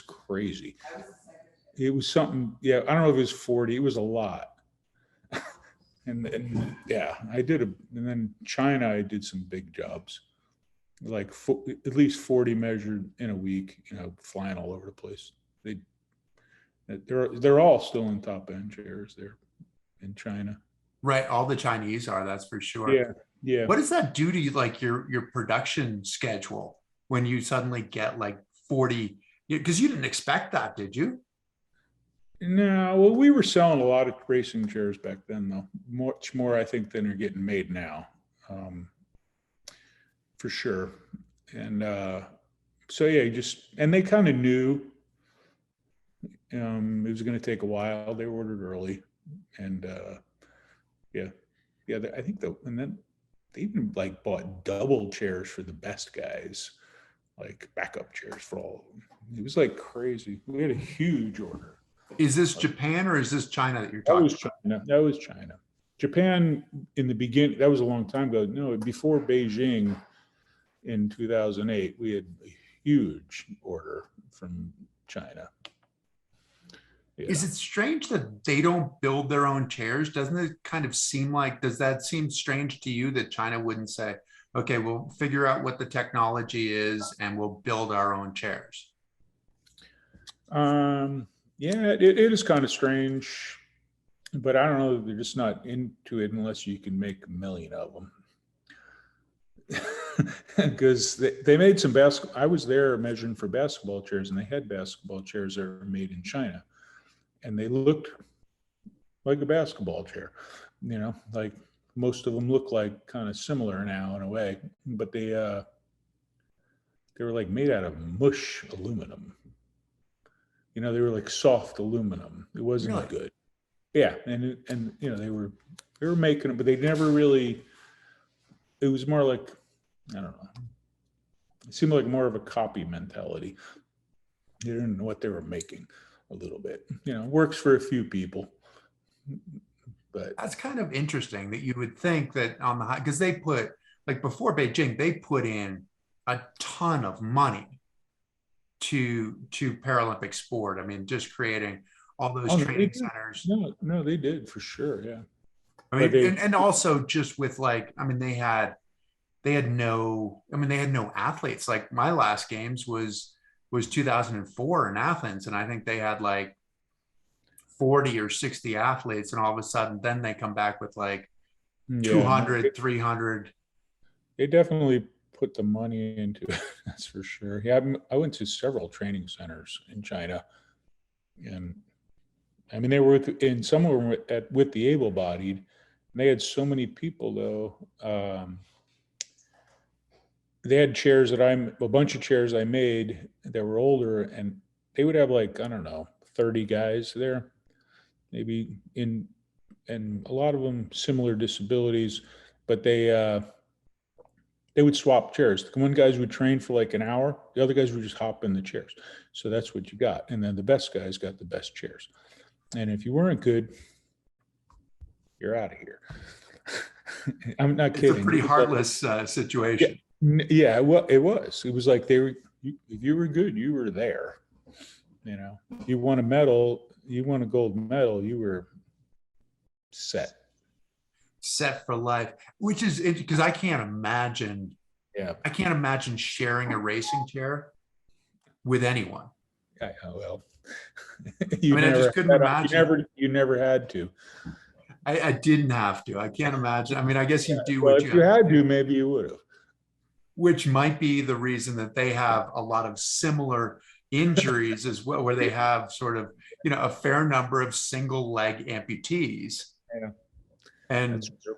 crazy. It was something, I don't know if it was 40, it was a lot. and I did and then China, I did some big jobs, at least 40 measured in a week, flying all over the place. They're all still in top end chairs there in China. Right, all the Chinese are, that's for sure. Yeah. What does that do to you, your production schedule, when you suddenly get 40? Because you didn't expect that, did you? No, well, we were selling a lot of racing chairs back then, though. Much more, I think, than are getting made now, for sure. And and they kind of knew it was going to take a while. They ordered early, and I think and then they even bought double chairs for the best guys, backup chairs for all of them. It was crazy. We had a huge order. Is this Japan or is this China that you're talking about? That was China. Japan in the beginning, that was a long time ago. No, before Beijing in 2008, we had a huge order from China. Yeah. Is it strange that they don't build their own chairs? Doesn't it kind of does that seem strange to you that China wouldn't say, okay, we'll figure out what the technology is and we'll build our own chairs? It is kind of strange, but I don't know, they're just not into it unless you can make 1 million of them. Because they made some I was there measuring for basketball chairs, and they had basketball chairs that were made in China, and they looked like a basketball chair. Most of them look kind of similar now in a way, but they were made out of mush aluminum. They were soft aluminum. It wasn't really good. Yeah, and they were making it, but they never really. It was more I don't know. It seemed like more of a copy mentality. They didn't know what they were making a little bit. Works for a few people, but that's kind of interesting that you would think that on the high, because they put like before Beijing, they put in a ton of money to Paralympic sport. I mean, just creating all those Oh, no, they training did. centers. No, they did for sure. Yeah. I But mean, they, and also just with like, I mean, they had no, I mean, they had no athletes. Like my last games was 2004 in Athens, and I think they had like 40 or 60 athletes, and all of a sudden then they come back with like yeah, no, 200, 300. they definitely put the money into it. That's for sure. Yeah, I went to several training centers in China, and I mean, they were in some were with the able-bodied. And they had so many people though. They had chairs a bunch of chairs I made that were older, and they would have like, I don't know, 30 guys there, maybe and a lot of them similar disabilities, but they would swap chairs. The one guys would train for like an hour, the other guys would just hop in the chairs. So that's what you got. And then the best guys got the best chairs. And if you weren't good, you're out of here. I'm not It's a kidding. pretty It was like, heartless yeah, situation. yeah, well, it was. It was like if you were good, you were there. You know, you won a medal, you won a gold medal, you were set. Set for life, which is because Yeah. I can't imagine sharing a racing chair with anyone. Well, I mean, I just couldn't imagine. you never had to. I didn't have to. I can't imagine. I mean, I guess you do Well, what if you you have to had do, to, maybe you would have. which might be the reason that they have a lot of similar injuries as well, where they have sort of, a fair number of single leg amputees. Yeah, And that's true.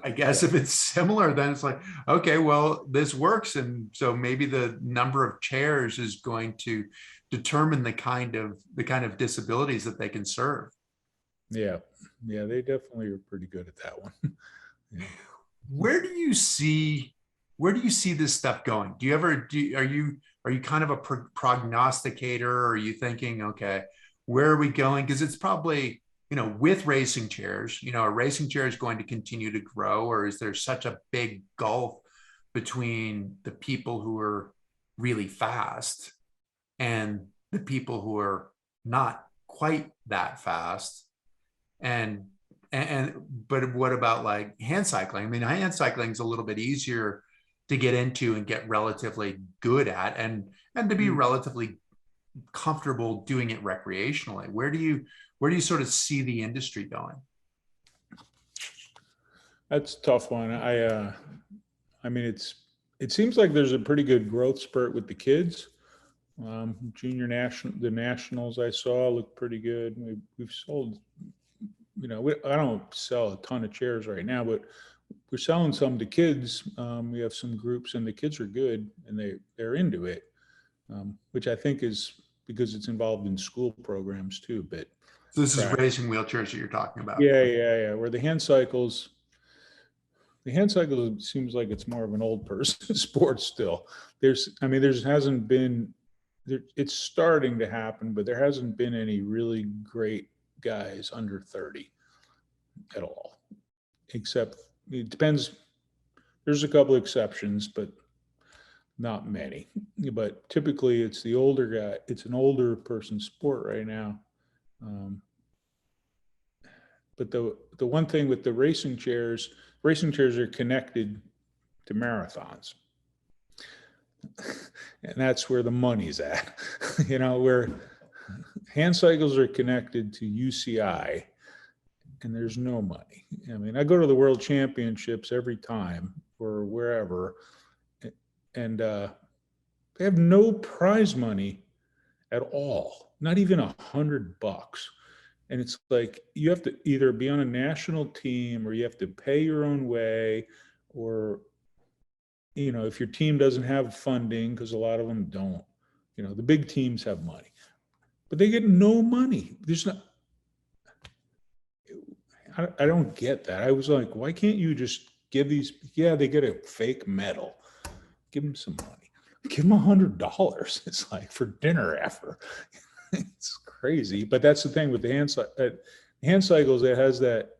I guess if it's similar, then it's like, okay, well, this works. And so maybe the number of chairs is going to determine the kind of disabilities that they can serve. Yeah, yeah, they definitely are pretty good at that one. Yeah. Where do you see where do you see this stuff going? Do you ever are you kind of a prognosticator, or are you thinking, okay, where are we going? Because it's probably, with racing chairs, a racing chair is going to continue to grow, or is there such a big gulf between the people who are really fast and the people who are not quite that fast? And but what about like hand cycling? I mean, hand cycling is a little bit easier to get into and get relatively good at, and to be Mm, relatively comfortable doing it recreationally. Where do you sort of see the industry going? That's a tough one. I mean, it seems like there's a pretty good growth spurt with the kids. The nationals I saw look pretty good. We've sold, I don't sell a ton of chairs right now, but we're selling some to kids. We have some groups, and the kids are good, and they're into it, which I think is because it's involved in school programs too. But So this is track, racing wheelchairs that you're talking about. yeah. Where the hand cycle seems like it's more of an old person sport still. There hasn't been. It's starting to happen, but there hasn't been any really great guys under 30 at all. Except it depends. There's a couple exceptions, but not many. But typically, it's the older guy. It's an older person sport right now. But the one thing with the racing chairs are connected to marathons, and that's where the money's at. Where hand cycles are connected to UCI, and there's no money. I mean, I go to the World Championships every time or wherever, and they have no prize money at all, not even $100. And it's like you have to either be on a national team, or you have to pay your own way, or if your team doesn't have funding, because a lot of them don't. The big teams have money, but they get no money. There's not. I don't get that. I was like, why can't you just give these? Yeah, they get a fake medal. Give them some money. Give them $100. It's like for dinner after. It's crazy. But that's the thing with the hand cycles. It has that.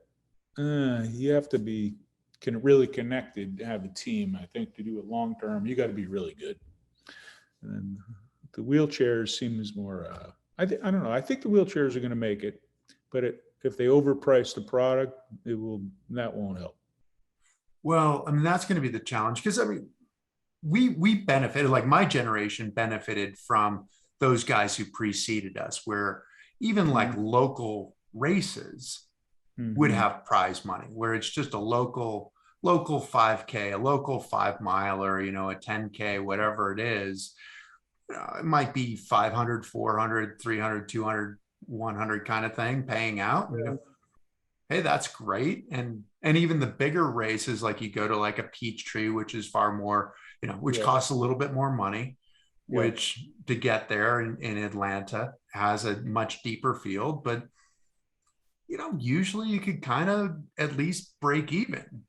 You have to be can really connected, have a team. I think to do it long term, you got to be really good. And the wheelchairs seems more. I don't know. I think the wheelchairs are going to make it, but if they overprice the product, that won't help. Well, I mean, that's going to be the challenge, because I mean, we benefited, like my generation benefited from those guys who preceded us, where even like local races would have prize money, where it's just a local 5K, a local 5 miler, you know, a 10K, whatever it is. It might be 500, 400, 300, 200, 100 kind of thing paying out. Yeah. Hey, that's great. And even the bigger races, like you go to like a Peachtree, which is far more, you know, which costs a little bit more money, which to get there in Atlanta has a much deeper field, but you know, usually you could kind of at least break even,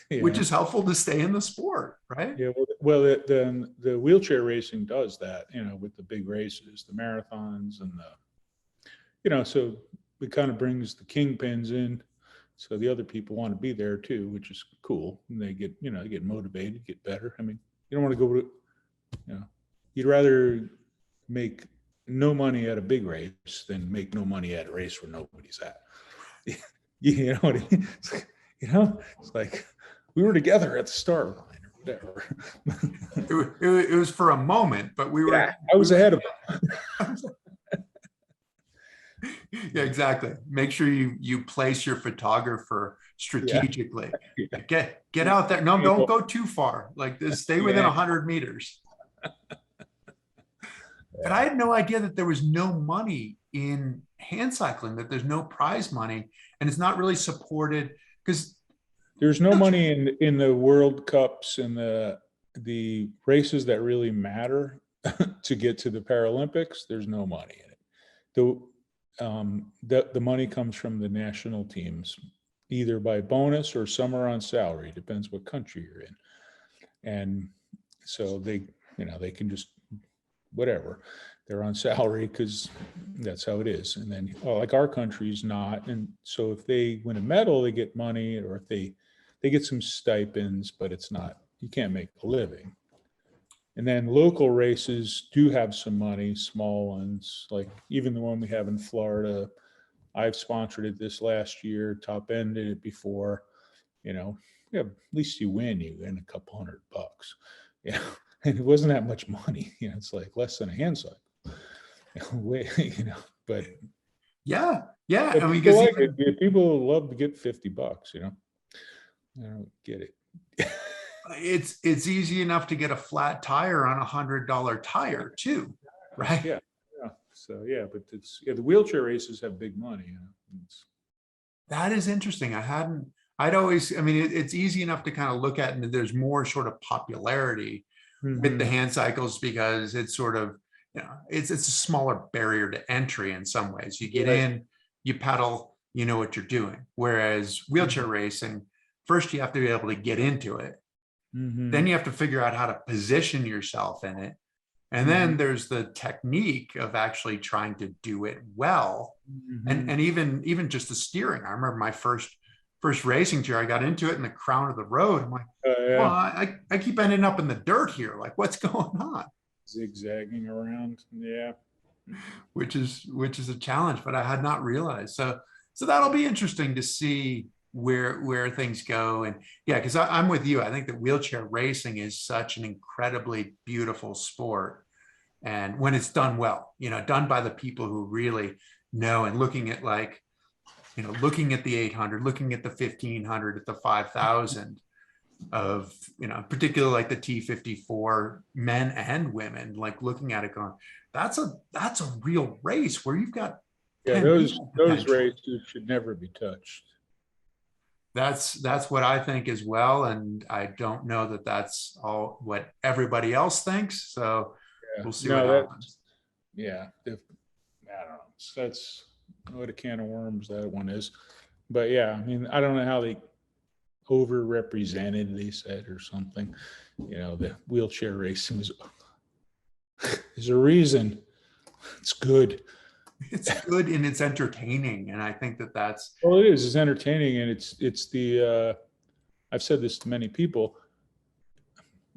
which is helpful to stay in the sport, right? Yeah. Well, the wheelchair racing does that, you know, with the big races, the marathons and you know, so it kind of brings the kingpins in. So the other people want to be there too, which is cool. And they get, you know, they get motivated, get better. I mean, you don't want to go to, you know, you'd rather make no money at a big race than make no money at a race where nobody's at. You know what I mean? You know, it's like we were together at the start line or whatever. It was for a moment, but we were. Yeah, I was ahead of them. Yeah, exactly. Make sure you place your photographer strategically. Yeah. Get out there. No, don't go too far. Like this, stay within 100 meters. But I had no idea that there was no money in hand cycling, that there's no prize money, and it's not really supported because there's no money in the World Cups and the races that really matter to get to the Paralympics. There's no money in it. The money comes from the national teams, either by bonus or some are on salary, depends what country you're in. And so they can just whatever, they're on salary because that's how it is. And then like our country's not. And so if they win a medal, they get money, or if they get some stipends, but it's not, you can't make a living. And then local races do have some money, small ones, like even the one we have in Florida. I've sponsored it this last year, Top End did it before, you know, at least you win a couple $100. Yeah. And it wasn't that much money, you know, it's like less than a hand cycle, you know, but yeah. But I mean, people love to get $50, you know, I don't get it. It's easy enough to get a flat tire on $100 tire too, right? Yeah. So but the wheelchair races have big money. You know? That is interesting. It's easy enough to kind of look at, and there's more sort of popularity with the hand cycles because it's sort of, you know, it's a smaller barrier to entry in some ways. You get in, you pedal, you know what you're doing. Whereas wheelchair racing, first you have to be able to get into it. Then you have to figure out how to position yourself in it. And then there's the technique of actually trying to do it well. And even just the steering. I remember my first racing chair, I got into it in the crown of the road. I'm like, well, I keep ending up in the dirt here. Like, what's going on? Zigzagging around. Yeah. Which is a challenge, but I had not realized. So that'll be interesting to see where things go. And yeah, because I'm with you. I think that wheelchair racing is such an incredibly beautiful sport. And when it's done well, you know, done by the people who really know, and looking at like, you know, looking at the 800, looking at the 1500, at the 5000 of, you know, particularly like the T54 men and women, like looking at it going, that's a real race where you've got those races should never be touched. That's what I think as well. And I don't know that that's all what everybody else thinks. So we'll see what happens. I don't know. That's what a can of worms that one is. But yeah, I mean, I don't know how they overrepresented, they said, or something. You know, the wheelchair racing is a reason. It's good. It's good and it's entertaining. And I think that's. Well, it is. It's entertaining, and it's the I've said this to many people,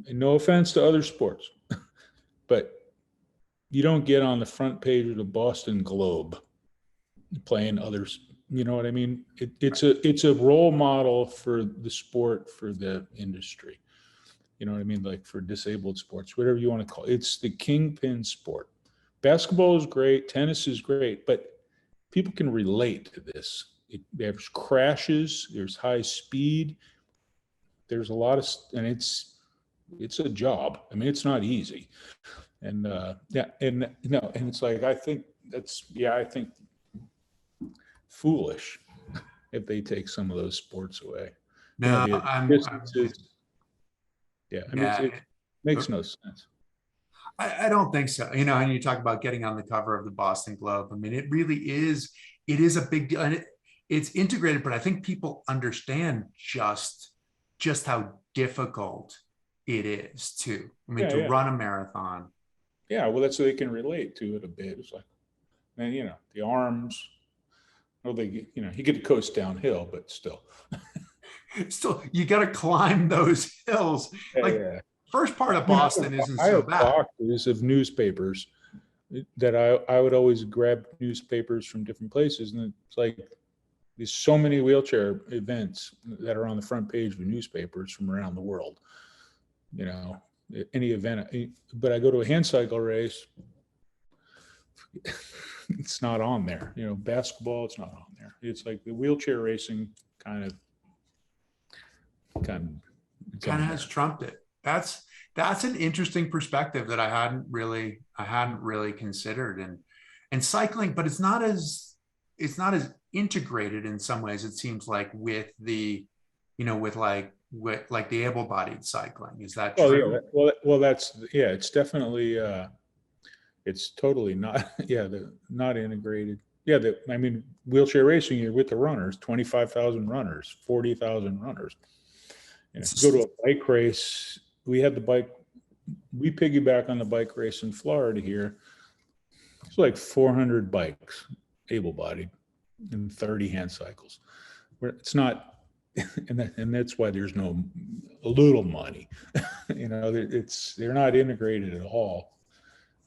and no offense to other sports, but you don't get on the front page of the Boston Globe playing others. You know what I mean? It's a role model for the sport, for the industry. You know what I mean? Like for disabled sports, whatever you want to call it. It's the kingpin sport. Basketball is great. Tennis is great, but people can relate to this. There's crashes, there's high speed. There's a lot of, and it's a job. I mean, it's not easy. And and it's like, I think foolish if they take some of those sports away. No, it makes no sense. I don't think so. And you talk about getting on the cover of the Boston Globe. I mean, it really it is a big deal, and it's integrated, but I think people understand just how difficult it is to run a marathon. Yeah, well, that's so they can relate to it a bit. It's like, man, the arms, well, you get to coast downhill, but still. Still, you got to climb those hills. First part of Boston isn't so bad. I have boxes of newspapers that I would always grab newspapers from different places, and it's like there's so many wheelchair events that are on the front page of newspapers from around the world. Any event, but I go to a hand cycle race, it's not on there. Basketball, it's not on there. It's like the wheelchair racing kind of has trumped it. That's an interesting perspective that I hadn't really considered. And cycling, but it's not as integrated in some ways, it seems like, with the with the able-bodied cycling. Is that true? Well, it's definitely it's totally not not integrated. Wheelchair racing, you're with the runners, 25,000 runners, 40,000 runners. Go to a bike race. We piggyback on the bike race in Florida here. It's like 400 bikes, able-bodied, and 30 hand cycles. It's not, and that's why there's no little money. They're not integrated at all.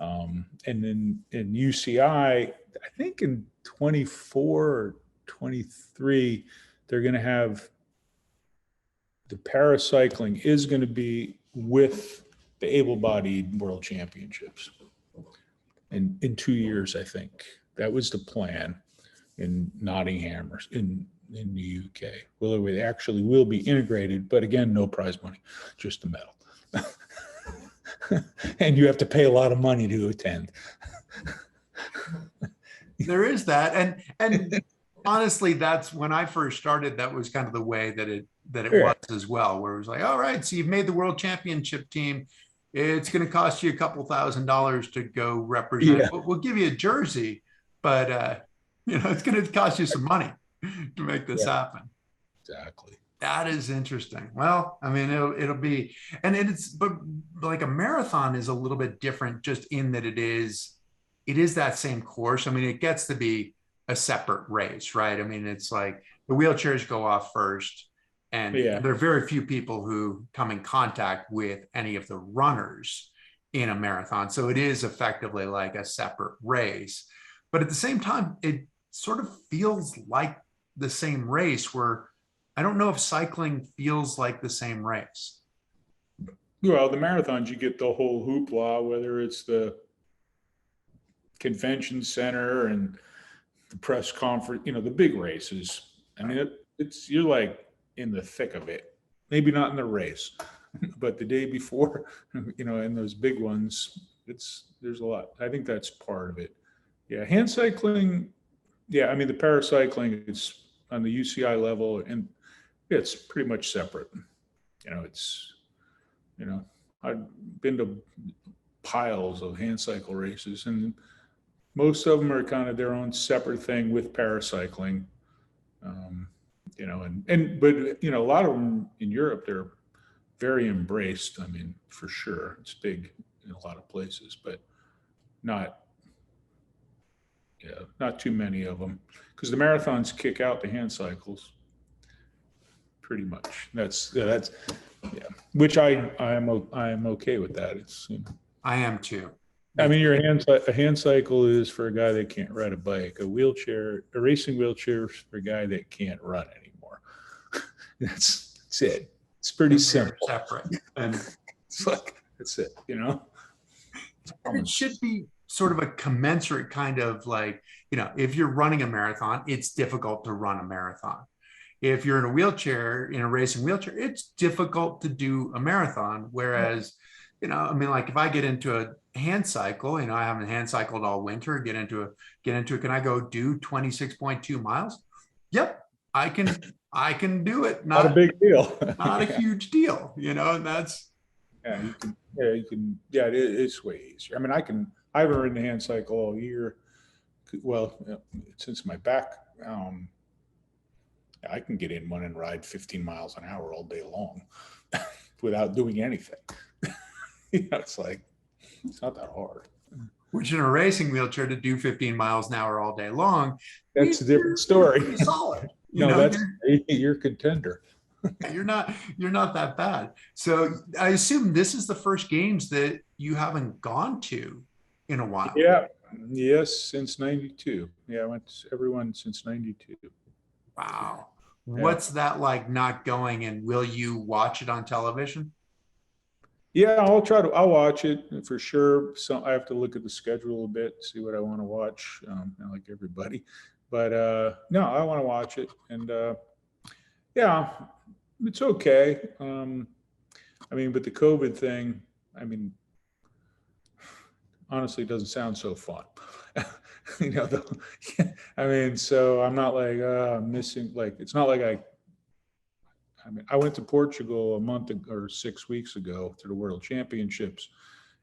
And then in UCI, I think in 24 or 23, they're going to have the paracycling is going to be with the able-bodied world championships in 2 years. I think that was the plan in Nottingham or in the UK. Well, it actually will be integrated, but again, no prize money, just the medal. And you have to pay a lot of money to attend. There is that. And honestly, that's when I first started, that was kind of the way that it was as well, where it was like, all right, so you've made the world championship team. It's going to cost you a couple $1,000s to go represent. Yeah. We'll give you a jersey, but it's going to cost you some money to make this happen. Exactly. That is interesting. Well, I mean, it'll be, but like a marathon is a little bit different, just in that it is that same course. I mean, it gets to be a separate race, right? I mean, it's like the wheelchairs go off first, and there are very few people who come in contact with any of the runners in a marathon. So it is effectively like a separate race. But at the same time, it sort of feels like the same race, where I don't know if cycling feels like the same race. Well, the marathons, you get the whole hoopla, whether it's the convention center and the press conference, the big races. I mean, you're like in the thick of it. Maybe not in the race, but the day before, in those big ones, there's a lot. I think that's part of it. Yeah, hand cycling. Yeah, I mean, the paracycling is on the UCI level, and it's pretty much separate. I've been to piles of hand cycle races, and most of them are kind of their own separate thing with paracycling. But a lot of them in Europe, they're very embraced. I mean, for sure, it's big in a lot of places, but not too many of them, because the marathons kick out the hand cycles pretty much. That's yeah. Which I am okay with that. It's I am too. I mean, a hand cycle is for a guy that can't ride a bike. A racing wheelchair is for a guy that can't run anymore. That's it. It's pretty simple. Separate. And it's like, that's it, it should be sort of a commensurate kind of like, if you're running a marathon, it's difficult to run a marathon. If you're in a wheelchair, in a racing wheelchair, it's difficult to do a marathon. Whereas, I mean, like if I get into a hand cycle, I haven't hand cycled all winter, get into it. Can I go do 26.2 miles? Yep. I can do it. Not a big deal. Not a huge deal, and that's. It's way easier. I mean, I haven't ridden a hand cycle all year. Well, since my back, I can get in one and ride 15 miles an hour all day long without doing anything. It's like, it's not that hard. Which in a racing wheelchair to do 15 miles an hour all day long, that's a different story. Solid. You're a contender. You're not that bad. So I assume this is the first games that you haven't gone to in a while. Yeah. Yes, since 92. Yeah, I went to everyone since 92. Wow. Yeah. What's that like not going, and will you watch it on television? Yeah, I'll watch it for sure. So I have to look at the schedule a bit, see what I want to watch, like everybody. But no, I want to watch it. And yeah, it's okay. I mean, but the COVID thing, I mean, honestly, it doesn't sound so fun. I mean, so I'm not like missing, like, it's not like I mean, I went to Portugal a month or 6 weeks ago to the World Championships,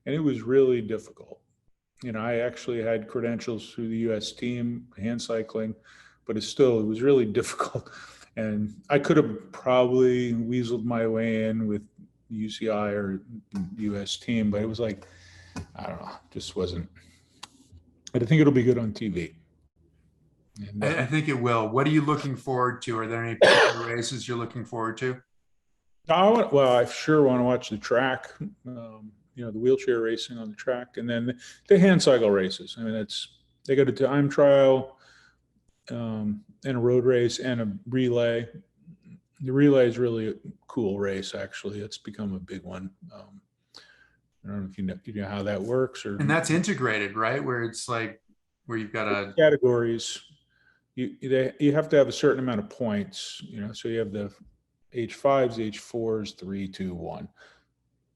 and it was really difficult. I actually had credentials through the U.S. team, hand cycling, but it was really difficult. And I could have probably weaseled my way in with UCI or U.S. team, but it was like, I don't know, just wasn't. But I think it'll be good on TV. And, I think it will. What are you looking forward to? Are there any particular races you're looking forward to? I sure want to watch the track, the wheelchair racing on the track, and then the hand cycle races. I mean, they got a time trial and a road race and a relay. The relay is really a cool race, actually. It's become a big one. I don't know if you know how that works. And that's integrated, right? Where it's like, where you've got categories. You have to have a certain amount of points, so you have the H5s, H4s, 3, 2, 1.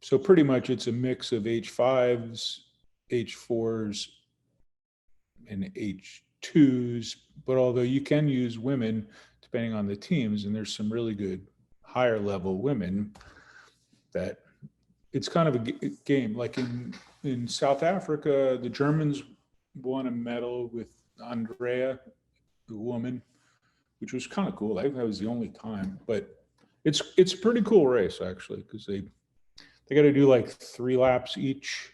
So pretty much it's a mix of H5s, H4s, and H2s. But although you can use women depending on the teams, and there's some really good higher level women, that it's kind of a game. Like in South Africa, the Germans won a medal with Andrea, the woman, which was kind of cool. That was the only time, but it's a pretty cool race, actually, because they got to do like 3 laps each.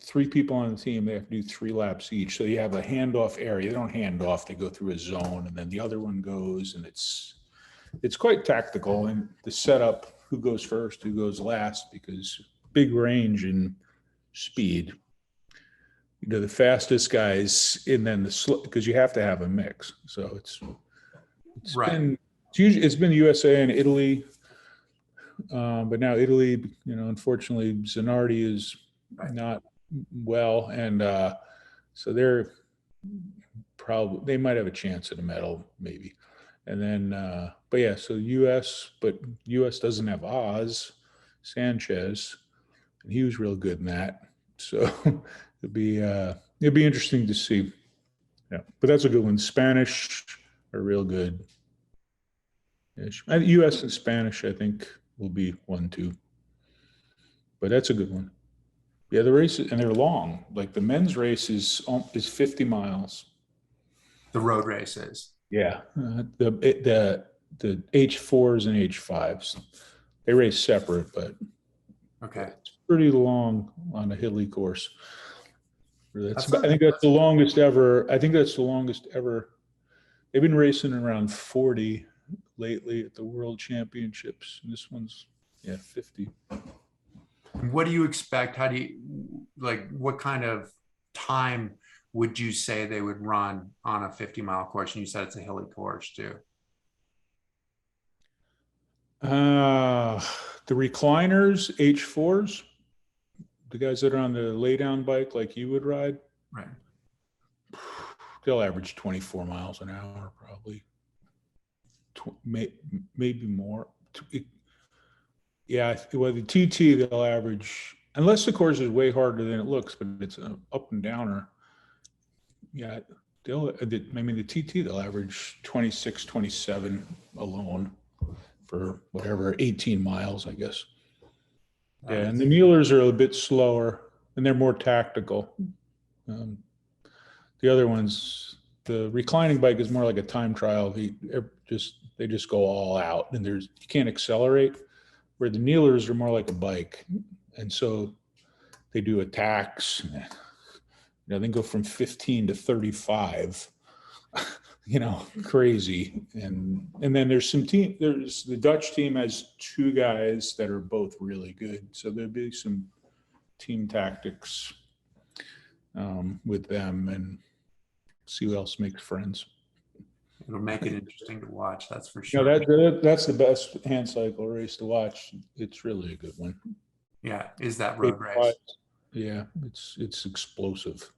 3 people on the team, they have to do 3 laps each. So you have a handoff area. They don't hand off, they go through a zone, and then the other one goes, and it's quite tactical. And the setup, who goes first, who goes last, because big range and speed. The fastest guys, and then the slow, because you have to have a mix. So it's right. It's been the USA and Italy, but now Italy, unfortunately, Zanardi is not well, and so they might have a chance at a medal, maybe. And then, but yeah, so US doesn't have Oz Sanchez, and he was real good in that. So it'd be interesting to see. Yeah, but that's a good one. Spanish are real good. US and Spanish, I think, will be 1-2. But that's a good one. Yeah, the races, and they're long. Like the men's race is 50 miles. The road races. Yeah, the H4s and H5s, they race separate, but okay, it's pretty long on a hilly course. I think that's the longest ever. They've been racing around 40 lately at the World Championships. And this one's 50. What do you expect? How do you like? What kind of time would you say they would run on a 50-mile course? And you said it's a hilly course too. The recliners, H4s, the guys that are on the lay down bike like you would ride, Right. they'll average 24 miles an hour, probably. Maybe more. Yeah, well, the TT, they'll average, unless the course is way harder than it looks, but it's an up and downer. Yeah, the TT, they'll average 26, 27 alone for whatever, 18 miles, I guess. Yeah, and the Muellers are a bit slower and they're more tactical. The other ones, the reclining bike is more like a time trial. They just go all out, and you can't accelerate. Where the Kneelers are more like a bike, and so they do attacks. They go from 15 to 35. Crazy. And then there's the Dutch team has two guys that are both really good. So there'll be some team tactics with them, and see who else makes friends. It'll make it interesting to watch. That's for Yeah, sure. that's the best hand cycle race to watch. It's really a good one. Yeah. Is that road race? Yeah. It's explosive.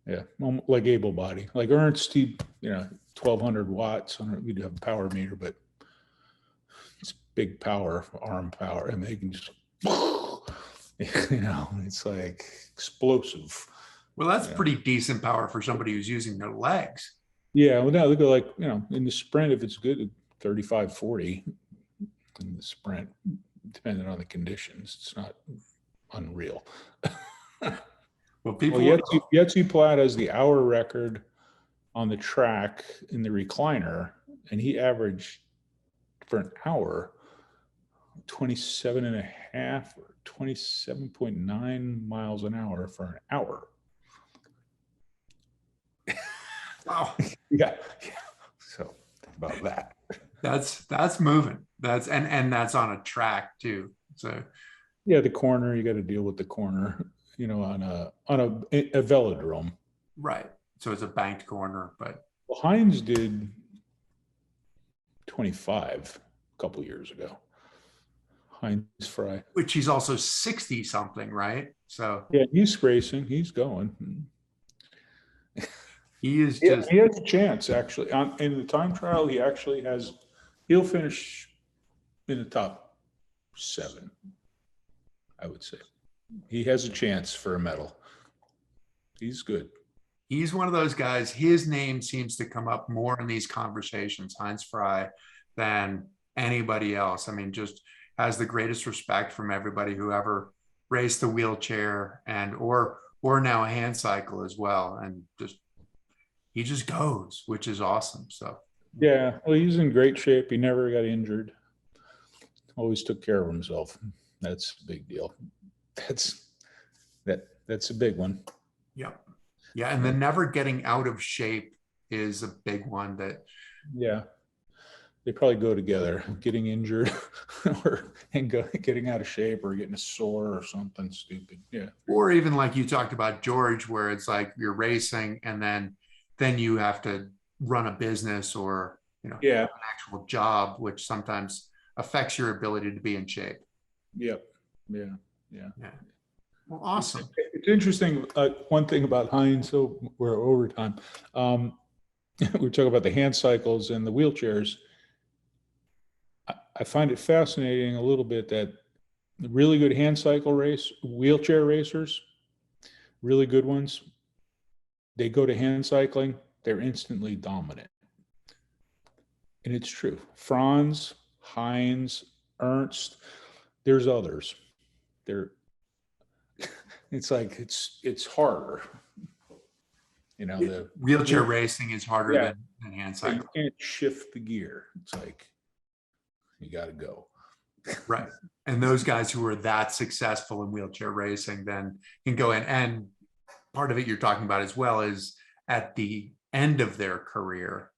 Yeah, like able body, like Ernst, 1200 watts. We do have a power meter, but it's big power, arm power, and they can just, it's like explosive. Well, that's pretty decent power for somebody who's using their legs. Yeah, well, now they go like, in the sprint, if it's good, 35, 40 in the sprint, depending on the conditions. It's not unreal. Well, Yetzi Platt has the hour record on the track in the recliner, and he averaged for an hour 27 and a half or 27.9 miles an hour for an hour. Wow. Yeah. So think about that. That's moving. That's on a track too. So yeah, the corner, you got to deal with the corner, on a velodrome. Right. So it's a banked corner, but Hines did 25 a couple years ago. Heinz Fry. Which he's also 60 something, right? So yeah, he's racing. He's going. He is he has a chance, actually. In the time trial, he'll finish in the top 7, I would say. He has a chance for a medal. He's good. He's one of those guys, his name seems to come up more in these conversations, Heinz Fry, than anybody else. I mean, just has the greatest respect from everybody who ever raced the wheelchair or now a hand cycle as well. And he just goes, which is awesome. So yeah, well, he's in great shape. He never got injured. Always took care of himself. That's a big deal. That's a big one. Yeah. Yeah. And the never getting out of shape is a big one that. Yeah. They probably go together, getting injured getting out of shape or getting a sore or something stupid. Yeah. Or even like you talked about, George, where it's like you're racing and then you have to run a business or, an actual job, which sometimes affects your ability to be in shape. Yep. Yeah. Well, awesome. It's interesting. One thing about Heinz, so we're over time. We're talking about the hand cycles and the wheelchairs. I find it fascinating a little bit that the really good wheelchair racers, really good ones, they go to hand cycling, they're instantly dominant. And it's true. Franz, Heinz, Ernst, there's others. It's like, it's harder. The wheelchair racing is harder than hand cycling. You can't shift the gear. It's like, you got to go. Right. And those guys who are that successful in wheelchair racing then can go in. And part of it you're talking about as well is at the end of their career,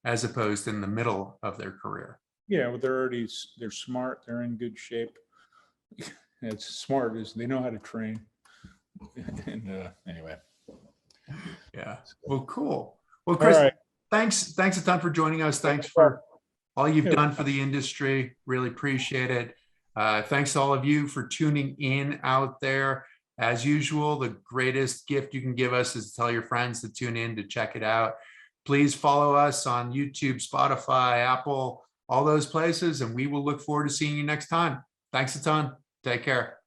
as opposed in the middle of their career. Yeah, well, they're smart, they're in good shape. It's smart is they know how to train. And anyway. Yeah. Well, cool. Well, All Chris, right. thanks a ton for joining us. Thanks for all you've done for the industry. Really appreciate it. Thanks to all of you for tuning in out there. As usual, the greatest gift you can give us is to tell your friends to tune in to check it out. Please follow us on YouTube, Spotify, Apple, all those places, and we will look forward to seeing you next time. Thanks a ton. Take care.